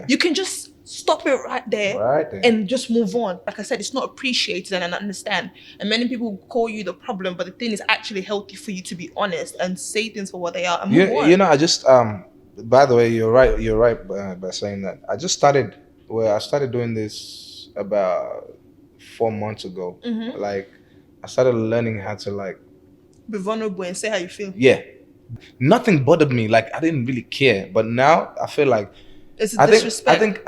[SPEAKER 2] You can just stop it right there and just move on. Like I said, it's not appreciated and I understand. And many people call you the problem, but the thing is actually healthy for you to be honest and say things for what they are and move on.
[SPEAKER 1] You know, I just by the way, you're right by saying that. I started doing this about 4 months ago. Like I started learning how to like
[SPEAKER 2] be vulnerable and say how you feel.
[SPEAKER 1] Yeah, nothing bothered me. Like I didn't really care, but now I feel like
[SPEAKER 2] it's a disrespect.
[SPEAKER 1] I think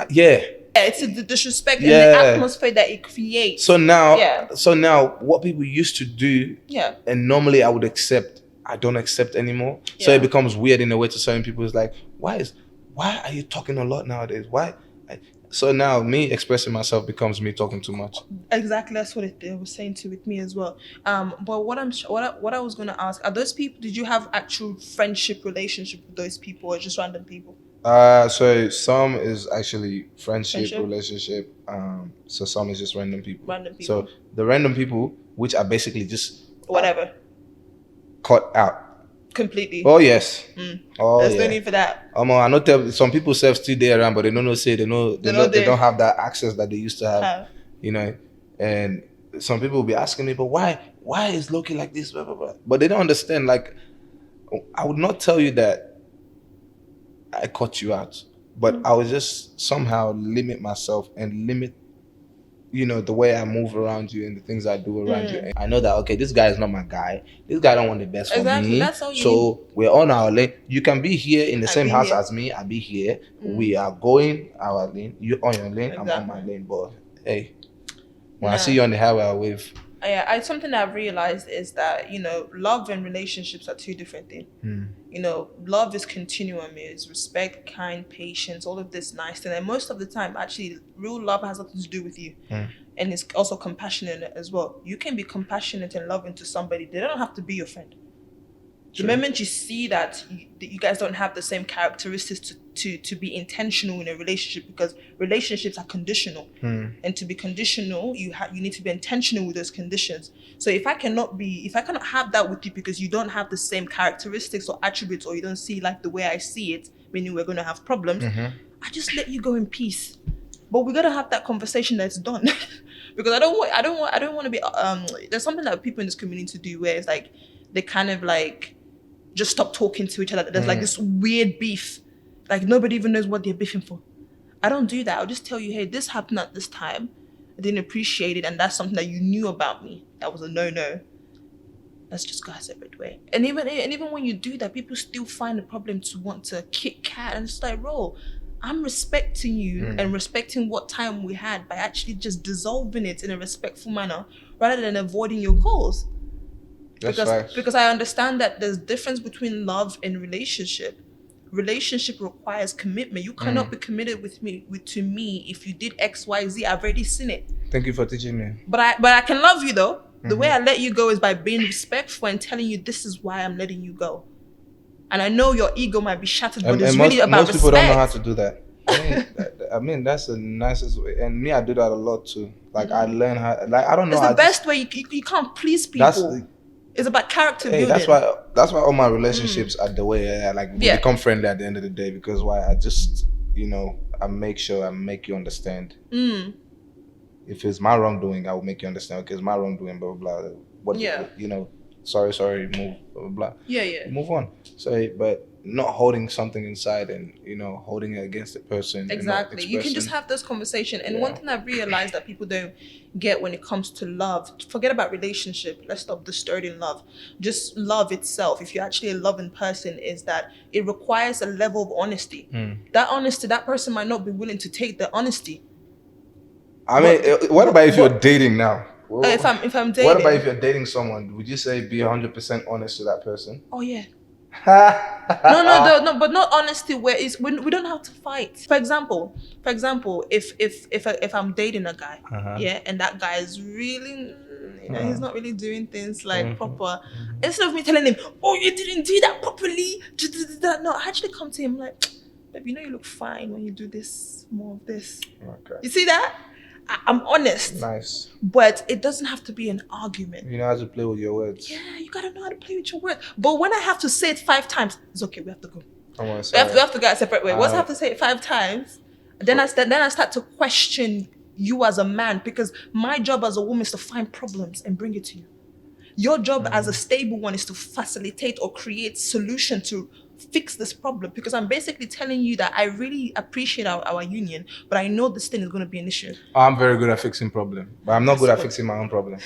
[SPEAKER 2] it's a disrespect and the atmosphere that it creates.
[SPEAKER 1] So now what people used to do, and normally I would accept, I don't accept anymore. So it becomes weird in a way to certain people. It's like, why are you talking a lot nowadays? Why? So now me expressing myself becomes me talking too much.
[SPEAKER 2] Exactly, that's what it was saying to with me as well. But what I was gonna ask, are those people? Did you have actual friendship relationship with those people, or just random people?
[SPEAKER 1] So some is actually friendship relationship. So some is just random people. So the random people, which are basically just
[SPEAKER 2] whatever,
[SPEAKER 1] cut out.
[SPEAKER 2] Completely.
[SPEAKER 1] Oh yes.
[SPEAKER 2] There's no need for that.
[SPEAKER 1] I know some people still there around, but they don't don't have that access that they used to have. You know, and some people will be asking me, but why is Loki like this? Blah, blah, blah. But they don't understand. Like, I would not tell you that I cut you out, but I would just somehow limit myself and limit, you know, the way I move around you and the things I do around you. And I know that, okay, this guy is not my guy. This guy don't want the best for me.
[SPEAKER 2] That's all
[SPEAKER 1] so we're on our lane. You can be here in the same house as me. I'll be here. We are going our lane. You're on your lane. I'm on my lane. But hey, when I see you on the highway, I'll wave.
[SPEAKER 2] Something I've realized is that, you know, love and relationships are two different things. You know, love is continuum, is respect, kind, patience, all of this nice thing. And most of the time, actually, real love has nothing to do with you. And it's also compassionate as well. You can be compassionate and loving to somebody. They don't have to be your friend. The moment you see that you guys don't have the same characteristics to be intentional in a relationship, because relationships are conditional, and to be conditional, you need to be intentional with those conditions. So if I cannot have that with you because you don't have the same characteristics or attributes, or you don't see life the way I see it, meaning we're going to have problems, I just let you go in peace. But we gotta have that conversation that's done, because I don't want to be. There's something that people in this community do where it's like they kind of like just stop talking to each other. There's like this weird beef. Like nobody even knows what they're beefing for. I don't do that. I'll just tell you, hey, this happened at this time. I didn't appreciate it, and that's something that you knew about me. That was a no-no. Let's just go our separate way. And even when you do that, people still find a problem to want to kick cat, and it's like, bro, I'm respecting you and respecting what time we had by actually just dissolving it in a respectful manner rather than avoiding your goals. Because I understand that there's difference between love and relationship. Relationship requires commitment. You cannot be committed to me if you did X, Y, Z. I've already seen it.
[SPEAKER 1] Thank you for teaching me.
[SPEAKER 2] But I can love you though. The way I let you go is by being respectful and telling you this is why I'm letting you go. And I know your ego might be shattered, but it's really about respect.
[SPEAKER 1] Most people don't know how to do that. I mean, that's the nicest way. And me, I do that a lot too. Like I learn how. Like I don't know.
[SPEAKER 2] It's the best way. You can't please people. It's about character building.
[SPEAKER 1] That's why all my relationships are the way we become friendly at the end of the day. Because I just I make sure I make you understand. If it's my wrongdoing, I will make you understand. Okay, it's my wrongdoing. Blah blah blah. What sorry, move. Blah blah blah.
[SPEAKER 2] Yeah.
[SPEAKER 1] Move on. So, but not holding something inside and holding it against the person.
[SPEAKER 2] Exactly. You can just have this conversation. And one thing I've realized that people don't get when it comes to love, forget about relationship. Let's stop distorting love. Just love itself, if you're actually a loving person, is that it requires a level of honesty. That honesty, that person might not be willing to take the honesty. I
[SPEAKER 1] mean, what about if you're dating now?
[SPEAKER 2] If I'm dating.
[SPEAKER 1] What about if you're dating someone? Would you say be 100% honest to that person?
[SPEAKER 2] Oh yeah. No, but not honesty where we don't have to fight. For example, if I'm dating a guy, and that guy is really, he's not really doing things like proper. Instead of me telling him, oh, you didn't do that properly, no, I actually come to him like, babe, you look fine when you do this, more of this.
[SPEAKER 1] Okay.
[SPEAKER 2] You see that? I'm honest.
[SPEAKER 1] Nice.
[SPEAKER 2] But it doesn't have to be an argument.
[SPEAKER 1] You know how to play with your words.
[SPEAKER 2] Yeah, you gotta know how to play with your words. But when I have to say it 5 times, it's okay, we have to go.
[SPEAKER 1] We have
[SPEAKER 2] to go a separate way. Once I have to say it 5 times, then I start to question you as a man, because my job as a woman is to find problems and bring it to you. Your job as a stable one is to facilitate or create solution to fix this problem, because I'm basically telling you that I really appreciate our union, but I know this thing is going to be an issue.
[SPEAKER 1] I'm very good at fixing problems, but I'm not good at fixing my own problem.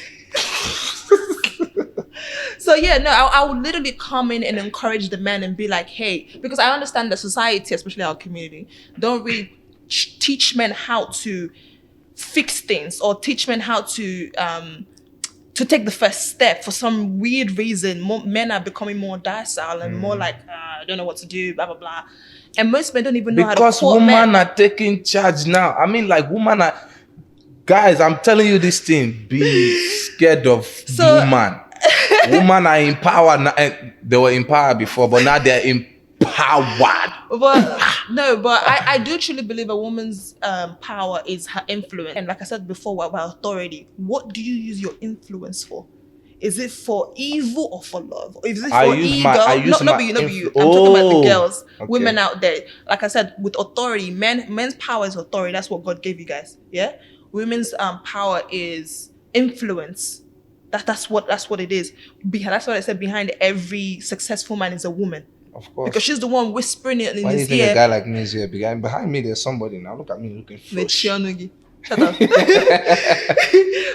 [SPEAKER 2] So yeah, no, I would literally come in and encourage the man and be like, hey, because I understand that society, especially our community, don't really teach men how to fix things or teach men how to take the first step. For some weird reason, men are becoming more docile and more like, I don't know what to do, blah, blah, blah. And most men don't even know how to
[SPEAKER 1] Because women are taking charge now. I mean, like, women are... Guys, I'm telling you this thing. Be scared of woman. Women are empowered now. They were empowered before, but now they're empowered.
[SPEAKER 2] But I do truly believe a woman's power is her influence. And like I said before about authority, what do you use your influence for? Is it for evil or for love? Or is it for ego? Not you. I'm talking about the girls, women out there. Like I said, with authority, men's power is authority. That's what God gave you guys. Yeah. Women's power is influence. That's what it is. That's what I said. Behind every successful man is a woman.
[SPEAKER 1] Of course.
[SPEAKER 2] Because she's the one whispering it in
[SPEAKER 1] Why
[SPEAKER 2] his
[SPEAKER 1] do you think
[SPEAKER 2] ear.
[SPEAKER 1] a guy like me is here? Behind me, there's somebody now. Look at me looking fresh.
[SPEAKER 2] Shut up.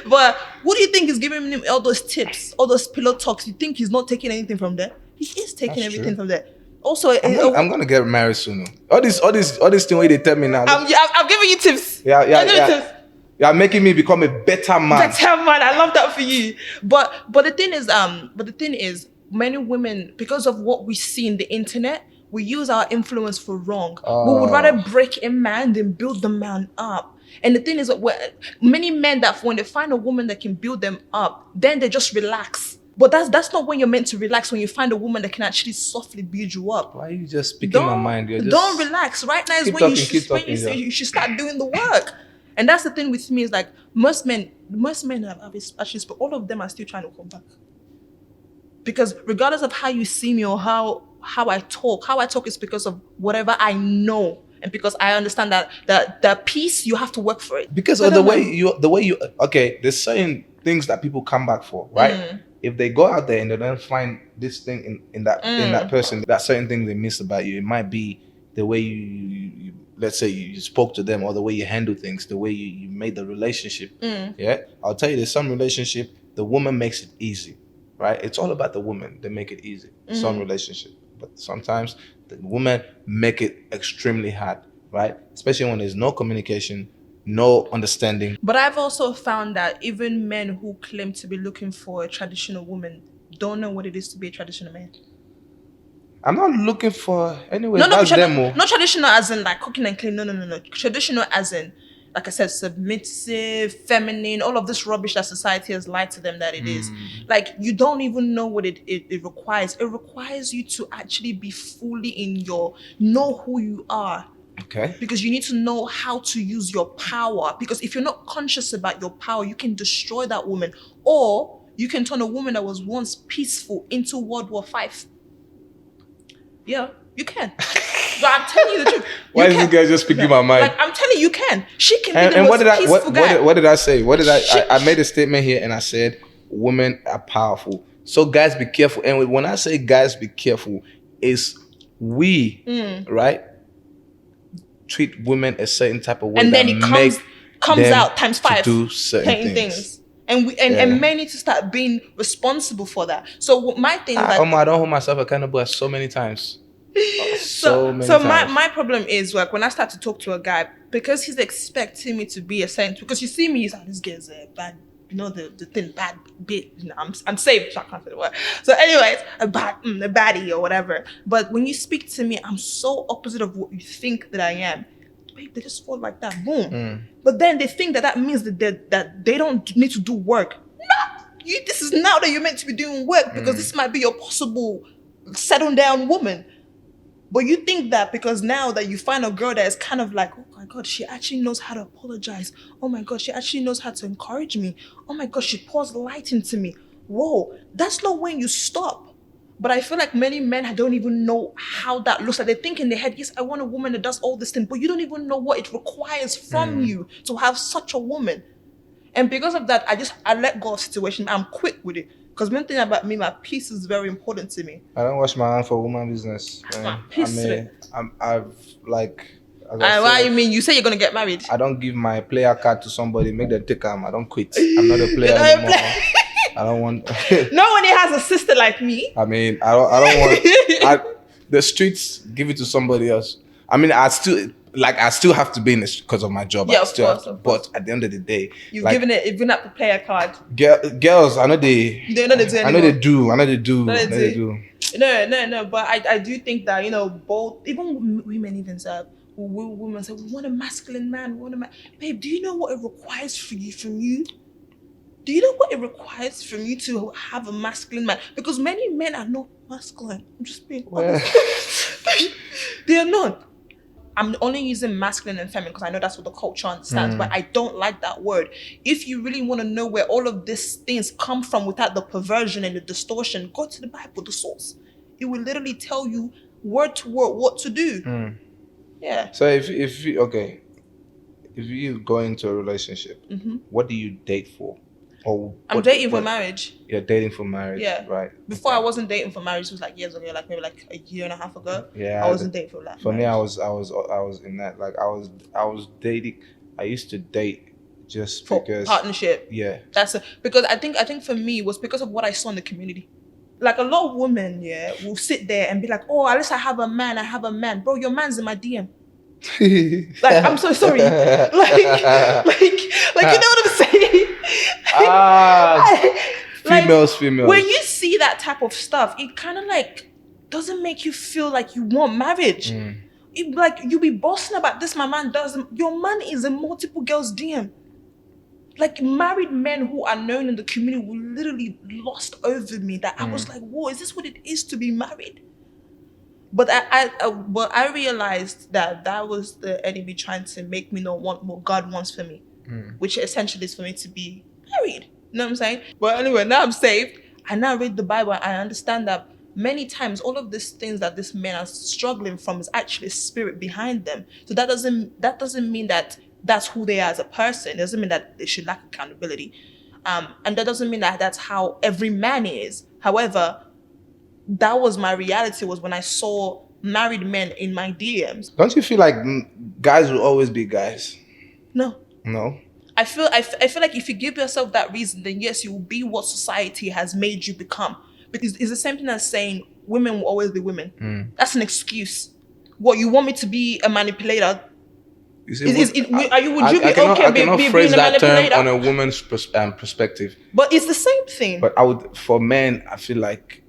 [SPEAKER 2] But what do you think is giving him all those tips, all those pillow talks? You think he's not taking anything from there? He is taking everything from there. Also,
[SPEAKER 1] I'm gonna get married soon. All this thing where they tell me now.
[SPEAKER 2] I'm giving you tips.
[SPEAKER 1] Yeah. You're making me become a better man.
[SPEAKER 2] I love that for you. But the thing is, many women, because of what we see in the internet, we use our influence for wrong. We would rather break a man than build the man up. And the thing is, many men that when they find a woman that can build them up, then they just relax. But that's not when you're meant to relax. When you find a woman that can actually softly build you up.
[SPEAKER 1] Why are you just speaking my mind?
[SPEAKER 2] Don't relax. Right now is when you should start doing the work. And that's the thing with me, is like most men have actually, but all of them are still trying to come back. Because regardless of how you see me or how I talk is because of whatever I know, and because I understand that the peace, you have to work for it.
[SPEAKER 1] Because of the way you okay, there's certain things that people come back for, right? If they go out there and they don't find this thing in that person, that certain thing they miss about you, it might be the way you let's say you spoke to them, or the way you handle things, the way you made the relationship. Yeah, I'll tell you, there's some relationship the woman makes it easy. Right? It's all about the woman. They make it easy. Some relationship. But sometimes the women make it extremely hard. right? Especially when there's no communication, no understanding.
[SPEAKER 2] But I've also found that even men who claim to be looking for a traditional woman don't know what it is to be a traditional man.
[SPEAKER 1] I'm not looking for anyway.
[SPEAKER 2] No,
[SPEAKER 1] That's demo.
[SPEAKER 2] not traditional as in like cooking and clean. No. Traditional as in, like I said, submissive, feminine, all of this rubbish that society has lied to them that it is. Like, you don't even know what it requires. It requires you to actually be fully in know who you are.
[SPEAKER 1] Okay.
[SPEAKER 2] Because you need to know how to use your power. Because if you're not conscious about your power, you can destroy that woman. Or you can turn a woman that was once peaceful into World War V. Yeah, you can. But I'm telling you the truth.
[SPEAKER 1] Why is this guy just speaking my mind?
[SPEAKER 2] Like, I'm telling you, can. She can be
[SPEAKER 1] And
[SPEAKER 2] the
[SPEAKER 1] what
[SPEAKER 2] most
[SPEAKER 1] did
[SPEAKER 2] peaceful guy.
[SPEAKER 1] what did I say? I made a statement here and I said women are powerful. So guys, be careful. And when I say guys, be careful, is we, right, treat women a certain type of way,
[SPEAKER 2] and then
[SPEAKER 1] that
[SPEAKER 2] it comes out times 5
[SPEAKER 1] to do certain things.
[SPEAKER 2] And men need to start being responsible for that. So my thing is
[SPEAKER 1] I don't hold myself accountable so many times. So
[SPEAKER 2] my problem is, like, when I start to talk to a guy, because he's expecting me to be a saint, because you see me, he's like, this guy's a bad, you know, the thing, bad bit, you know, I'm saved, so I can't say the word. So anyways, a baddie or whatever. But when you speak to me, I'm so opposite of what you think that I am. Babe, they just fall like that, boom. But then they think that means that they don't need to do work. No, this is now that you're meant to be doing work, because this might be your possible settle down woman. But you think that because now that you find a girl that is kind of like, oh my God, she actually knows how to apologize. Oh my God, she actually knows how to encourage me. Oh my God, she pours light into me. Whoa, that's not when you stop. But I feel like many men don't even know how that looks like. They think in their head, yes, I want a woman that does all this thing, but you don't even know what it requires from you to have such a woman. And because of that, I let go of situation. I'm quick with it. Because one thing about me, my peace is very important to me.
[SPEAKER 1] I don't wash my hands for woman business. I've like.
[SPEAKER 2] Why you mean? You say you're gonna get married?
[SPEAKER 1] I don't give my player card to somebody, make them take them. I don't quit. I'm not a player anymore. I don't want.
[SPEAKER 2] No one has a sister like me.
[SPEAKER 1] I mean, I don't want. The streets, give it to somebody else. I mean, I still have to be in this because of my job.
[SPEAKER 2] Yeah,
[SPEAKER 1] of course. But at the end of the day,
[SPEAKER 2] you've given up the player card.
[SPEAKER 1] Girls, I know they.
[SPEAKER 2] They know they do.
[SPEAKER 1] I know they do. I know they do.
[SPEAKER 2] No. But I do think that, you know, both, even women even say, women say, we want a masculine man. Babe, do you know what it requires from you? Do you know what it requires from you to have a masculine man? Because many men are not masculine. I'm just being honest. They are not. I'm only using masculine and feminine because I know that's what the culture understands, but I don't like that word. If you really want to know where all of these things come from without the perversion and the distortion, go to the Bible, the source. It will literally tell you word to word what to do. Yeah.
[SPEAKER 1] So if you go into a relationship, what do you date for?
[SPEAKER 2] I'm dating for marriage.
[SPEAKER 1] You're dating for marriage,
[SPEAKER 2] yeah.
[SPEAKER 1] Right?
[SPEAKER 2] Before I wasn't dating for marriage. It was like years ago, like maybe like a year and a half ago.
[SPEAKER 1] Yeah,
[SPEAKER 2] I wasn't dating for that.
[SPEAKER 1] For me, I was in that. Like I was dating. I used to date just
[SPEAKER 2] for
[SPEAKER 1] because
[SPEAKER 2] partnership.
[SPEAKER 1] Yeah,
[SPEAKER 2] because I think for me it was because of what I saw in the community. Like a lot of women, will sit there and be like, oh, at least I have a man. Bro, your man's in my DM. Like, I'm so sorry. like you know what I'm saying?
[SPEAKER 1] Females.
[SPEAKER 2] When you see that type of stuff, it kind of like doesn't make you feel like you want marriage. Like you be boasting about this, my man doesn't. Your man is in multiple girls' DM. Like married men who are known in the community were literally lost over me. That I was like, whoa, is this what it is to be married? But I realized that was the enemy trying to make me not want what God wants for me, which essentially is for me to be married. You know what I'm saying? But anyway, now I'm saved. I now read the Bible. I understand that many times all of these things that these men are struggling from is actually a spirit behind them. So that doesn't mean that that's who they are as a person. It doesn't mean that they should lack accountability. And that doesn't mean that that's how every man is. However, that was my reality, was when I saw married men in my DMs.
[SPEAKER 1] Don't you feel like guys will always be guys?
[SPEAKER 2] No. I feel like if you give yourself that reason, then yes, you will be what society has made you become. Because it's the same thing as saying women will always be women. That's an excuse. What, you want me to be a manipulator?
[SPEAKER 1] You see,
[SPEAKER 2] Would you be
[SPEAKER 1] I cannot,
[SPEAKER 2] okay
[SPEAKER 1] I cannot
[SPEAKER 2] being
[SPEAKER 1] phrase
[SPEAKER 2] a
[SPEAKER 1] that term
[SPEAKER 2] manipulator?
[SPEAKER 1] on a woman's perspective.
[SPEAKER 2] But it's the same thing.
[SPEAKER 1] But for men, I feel like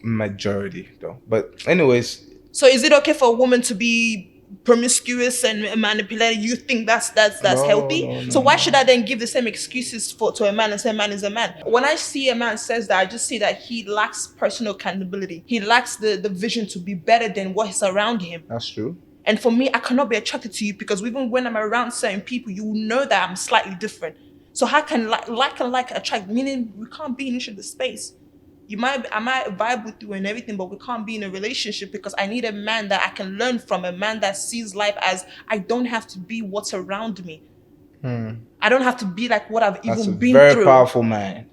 [SPEAKER 1] majority though. But anyways.
[SPEAKER 2] So is it okay for a woman to be promiscuous and manipulated? You think that's healthy? So why should I then give the same excuses to a man and say a man is a man? When I see a man says that, I just see that he lacks personal accountability. He lacks the vision to be better than what is around him.
[SPEAKER 1] That's true.
[SPEAKER 2] And for me, I cannot be attracted to you because even when I'm around certain people, you know that I'm slightly different. So how can like attract? Meaning we can't be in each other's space. I might vibe with you and everything, but we can't be in a relationship because I need a man that I can learn from, a man that sees life as I don't have to be what's around me. I don't have to be like what I've even been through.
[SPEAKER 1] Very powerful man.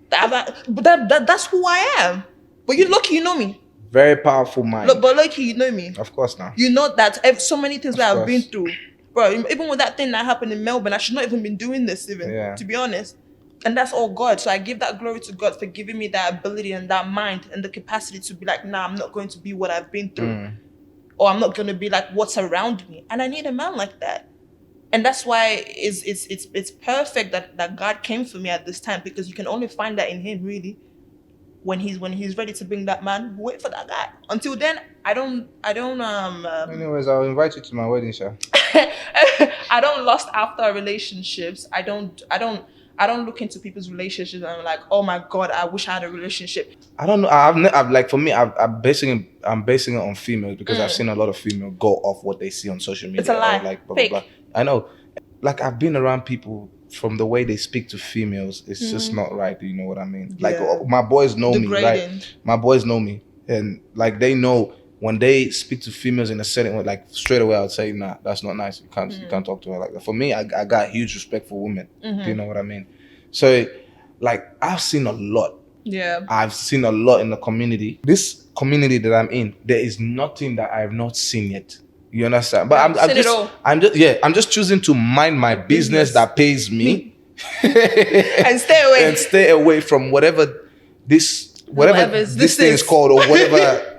[SPEAKER 2] That's who I am. But you're lucky you know me.
[SPEAKER 1] Very powerful man.
[SPEAKER 2] Look, but lucky you know me.
[SPEAKER 1] Of course not.
[SPEAKER 2] You know that so many things that I've been through. Bro, even with that thing that happened in Melbourne, I should not even been doing this to be honest. And that's all God. So I give that glory to God for giving me that ability and that mind and the capacity to be like, nah, I'm not going to be what I've been through. Or I'm not going to be like what's around me. And I need a man like that. And that's why it's perfect that God came for me at this time, because you can only find that in him really. When he's ready to bring that man, wait for that guy. Until then, I don't
[SPEAKER 1] anyways, I'll invite you to my wedding show.
[SPEAKER 2] I don't lust after relationships. I don't look into people's relationships and I'm like, oh my God, I wish I had a relationship. I don't know. I've like, for me, I'm basing it on females because I've seen a lot of females go off what they see on social media. It's a lie.
[SPEAKER 1] Like, blah,
[SPEAKER 2] fake.
[SPEAKER 1] blah, blah. I know. Like, I've been around people, from the way they speak to females, it's just not right. Do you know what I mean? Like, my boys know me. Like, my boys know me. And like, they know when they speak to females in a certain way, like straight away, I would say, nah, that's not nice. You can't talk to her like that. For me, I got huge respect for women. Do you know what I mean? So, like, I've seen a lot. Yeah. I've seen a lot in the community. This community that I'm in, there is nothing that I have not seen yet. You understand? But I'm just choosing to mind my business that pays me. and stay away from whatever this thing is called, or whatever.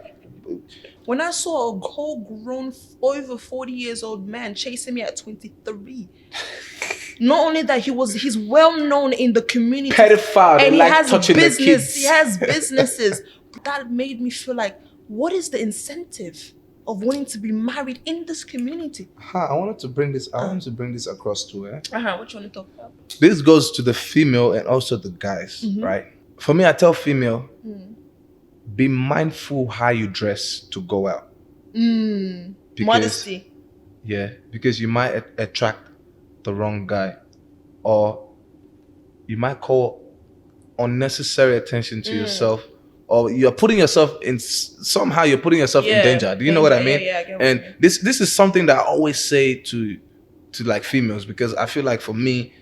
[SPEAKER 1] When I saw a whole grown, over 40 years old man chasing me at 23, not only that, he's well known in the community, pedophile, and he has business. He has businesses. That made me feel like, what is the incentive of wanting to be married in this community? I wanted to bring this. I want to bring this across to her. What you want to talk about? This goes to the female and also the guys, right? For me, I tell female, be mindful how you dress to go out. Modesty. Yeah, because you might attract the wrong guy, or you might call unnecessary attention to yourself, or you're putting yourself in in danger. Do you know what I mean? And this is something that I always say to like females, because I feel like for me,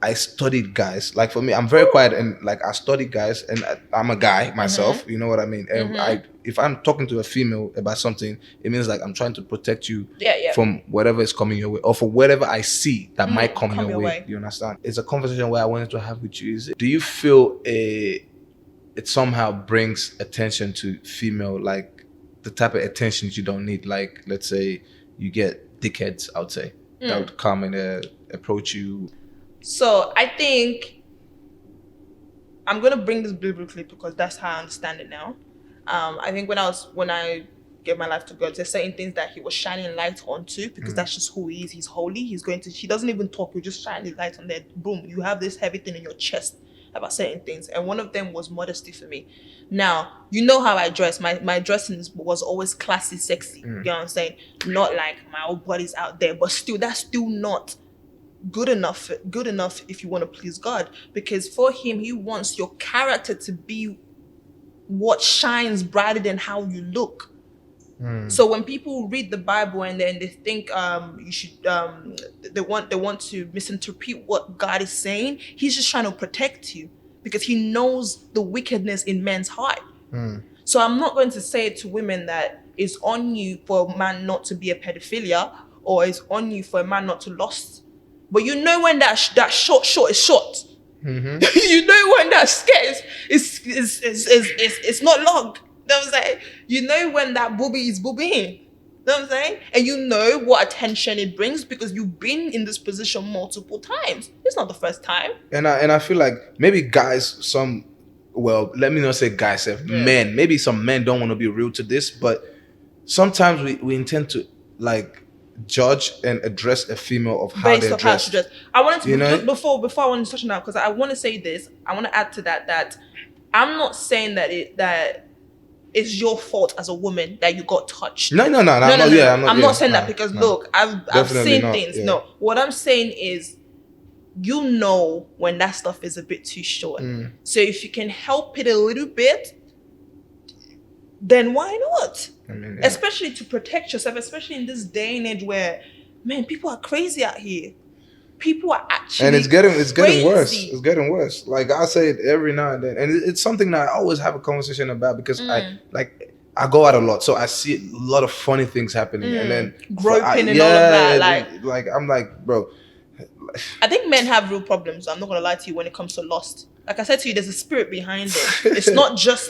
[SPEAKER 1] I studied guys. Like, for me, I'm very quiet, and like, I study guys, and I'm a guy myself. You know what I mean? And if I'm talking to a female about something, it means like I'm trying to protect you from whatever is coming your way, or for whatever I see that might come your way. Do you understand? It's a conversation where I wanted to have with you. Do you feel it somehow brings attention to female, like the type of attention you don't need? Like, let's say you get dickheads, I would say, that would come and approach you. So I think I'm gonna bring this biblically because that's how I understand it now. I think when I gave my life to God, there's certain things that he was shining light onto, because that's just who he is. He's holy. He doesn't even talk. You just shine his light on there. Boom. You have this heavy thing in your chest about certain things. And one of them was modesty for me. Now, you know how I dress. My dressing was always classy, sexy. You know what I'm saying? Not like my old body's out there, but still, that's still not good enough if you want to please God, because for him, he wants your character to be what shines brighter than how you look. So when people read the Bible and then they think you should they want to misinterpret what God is saying, he's just trying to protect you because he knows the wickedness in men's heart. So I'm not going to say to women that it's on you for a man not to be a pedophilia, or it's on you for a man not to lust. But you know when that short is short. You know when that skirt is not long. That was like, you know when that booby is boobying.
[SPEAKER 2] You know what I'm saying? And you know what attention it brings because you've been in this position multiple times. It's not the first time.
[SPEAKER 1] And I feel like maybe guys, let me not say guys, men, maybe some men don't want to be real to this, but sometimes we intend to like judge and address a female of how they dress.
[SPEAKER 2] I wanted to before I want to touch on that, because I want to say this. I want to add to that I'm not saying that it's your fault as a woman that you got touched.
[SPEAKER 1] No. I'm not saying
[SPEAKER 2] that because look, I've seen things. Yeah. No, what I'm saying is, you know when that stuff is a bit too short. So if you can help it a little bit, then why not? I mean, yeah. Especially to protect yourself, especially in this day and age where, man, people are crazy out here. People are actually
[SPEAKER 1] and it's getting worse. It's getting worse. Like I say it every now and then, and it's something that I always have a conversation about because I go out a lot, so I see a lot of funny things happening, and then
[SPEAKER 2] groping and all of that.
[SPEAKER 1] Like I'm like, bro.
[SPEAKER 2] I think men have real problems. I'm not gonna lie to you when it comes to lust. Like I said to you, there's a spirit behind it. It's not just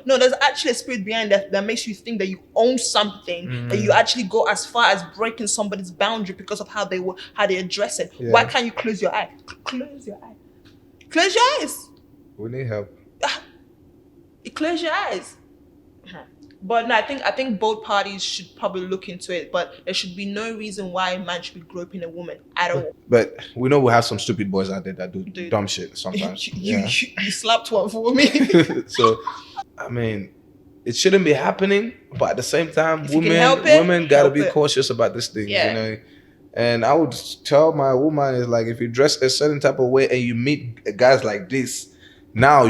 [SPEAKER 2] there's actually a spirit behind that makes you think that you own something, that you actually go as far as breaking somebody's boundary because of how they address it. Yeah. Why can't you close your eye? Close your eye. Close your eyes.
[SPEAKER 1] We need help.
[SPEAKER 2] Close your eyes. But no, I think both parties should probably look into it. But there should be no reason why a man should be groping a woman at all.
[SPEAKER 1] But we know we have some stupid boys out there that do dumb shit sometimes.
[SPEAKER 2] You slapped one for me.
[SPEAKER 1] So, I mean, it shouldn't be happening. But at the same time, women gotta be cautious about these things, you know. And I would tell my woman is like, if you dress a certain type of way and you meet guys like this, now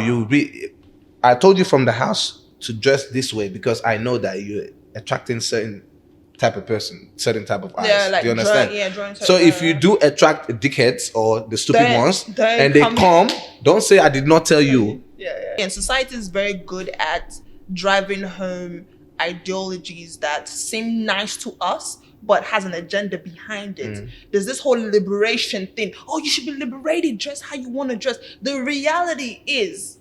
[SPEAKER 1] I told you from the house to dress this way because I know that you're attracting certain type of person, certain type of eyes. Yeah, like do you understand? So if you do attract dickheads or the stupid ones, and they come, don't say I did not tell you.
[SPEAKER 2] Yeah. And society is very good at driving home ideologies that seem nice to us, but has an agenda behind it. There's this whole liberation thing. Oh, you should be liberated. Dress how you want to dress. The reality is,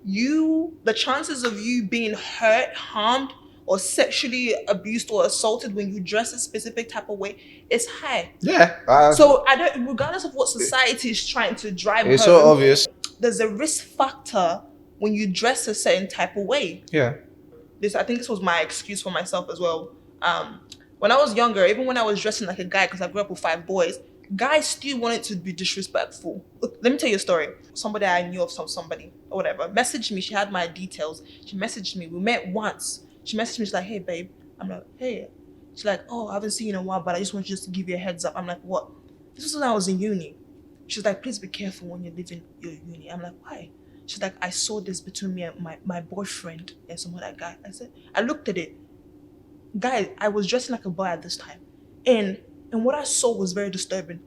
[SPEAKER 2] the chances of you being hurt, harmed, or sexually abused or assaulted when you dress a specific type of way is high.
[SPEAKER 1] Yeah.
[SPEAKER 2] So regardless of what society is trying to drive home,
[SPEAKER 1] it's so obvious.
[SPEAKER 2] There's a risk factor when you dress a certain type of way.
[SPEAKER 1] Yeah.
[SPEAKER 2] I think this was my excuse for myself as well. When I was younger, even when I was dressing like a guy, because I grew up with 5 boys, guys still wanted to be disrespectful. Look, let me tell you a story. Somebody I knew of, somebody or whatever, messaged me. She had my details. She messaged me. We met once. She messaged me. She's like, "Hey, babe." I'm like, "Hey." She's like, "Oh, I haven't seen you in a while, but I just want you to give you a heads up." I'm like, "What?" This was when I was in uni. She's like, "Please be careful when you're leaving your uni." I'm like, "Why?" She's like, "I saw this between me and my boyfriend and some other guy." I looked at it. Guy, I was dressing like a boy at this time. And what I saw was very disturbing.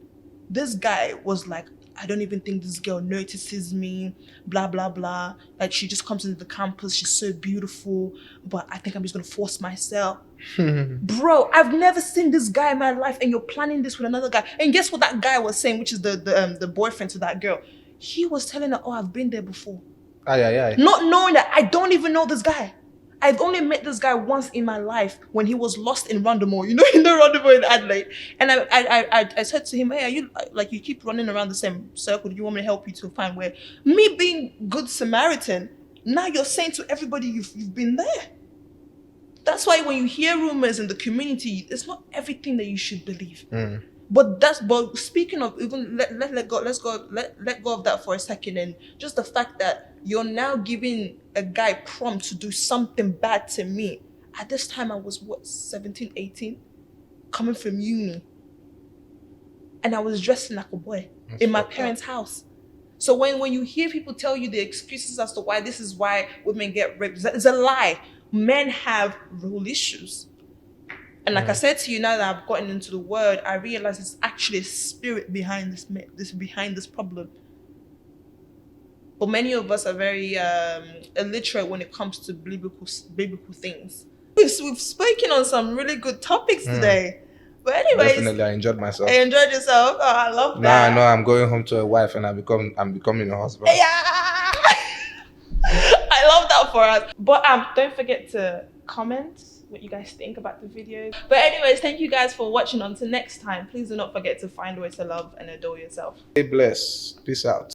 [SPEAKER 2] This guy was like, "I don't even think this girl notices me, blah, blah, blah. Like, she just comes into the campus. She's so beautiful, but I think I'm just going to force myself." Bro, I've never seen this guy in my life, and you're planning this with another guy. And guess what that guy was saying, which is the boyfriend to that girl? He was telling her, "Oh, I've been there before."
[SPEAKER 1] Aye.
[SPEAKER 2] Not knowing that I don't even know this guy. I've only met this guy once in my life when he was lost in Rondamore, in the Rondamore in Adelaide. And I said to him, "Hey, are you like, you keep running around the same circle? Do you want me to help you to find where?" Me being good Samaritan, now you're saying to everybody you've been there. That's why when you hear rumors in the community, it's not everything that you should believe. But speaking of, even let go of that for a second, and just the fact that you're now giving a guy prompt to do something bad to me. At this time, I was 17, 18, coming from uni, and I was dressing like a boy in my parents' house. So when you hear people tell you the excuses as to why this is why women get raped, it's a lie. Men have real issues. And like I said to you, now that I've gotten into the word, I realize it's actually a spirit behind this problem. But many of us are very illiterate when it comes to biblical things. We've spoken on some really good topics today. But anyways,
[SPEAKER 1] definitely, I enjoyed myself.
[SPEAKER 2] I enjoyed yourself. Oh, I love that.
[SPEAKER 1] Now I know I'm going home to a wife, and I'm becoming a husband.
[SPEAKER 2] Yeah, I love that for us. But don't forget to comment, what you guys think about the videos. But anyways, thank you guys for watching. Until next time, please do not forget to find ways to love and adore yourself.
[SPEAKER 1] Stay blessed. Peace out.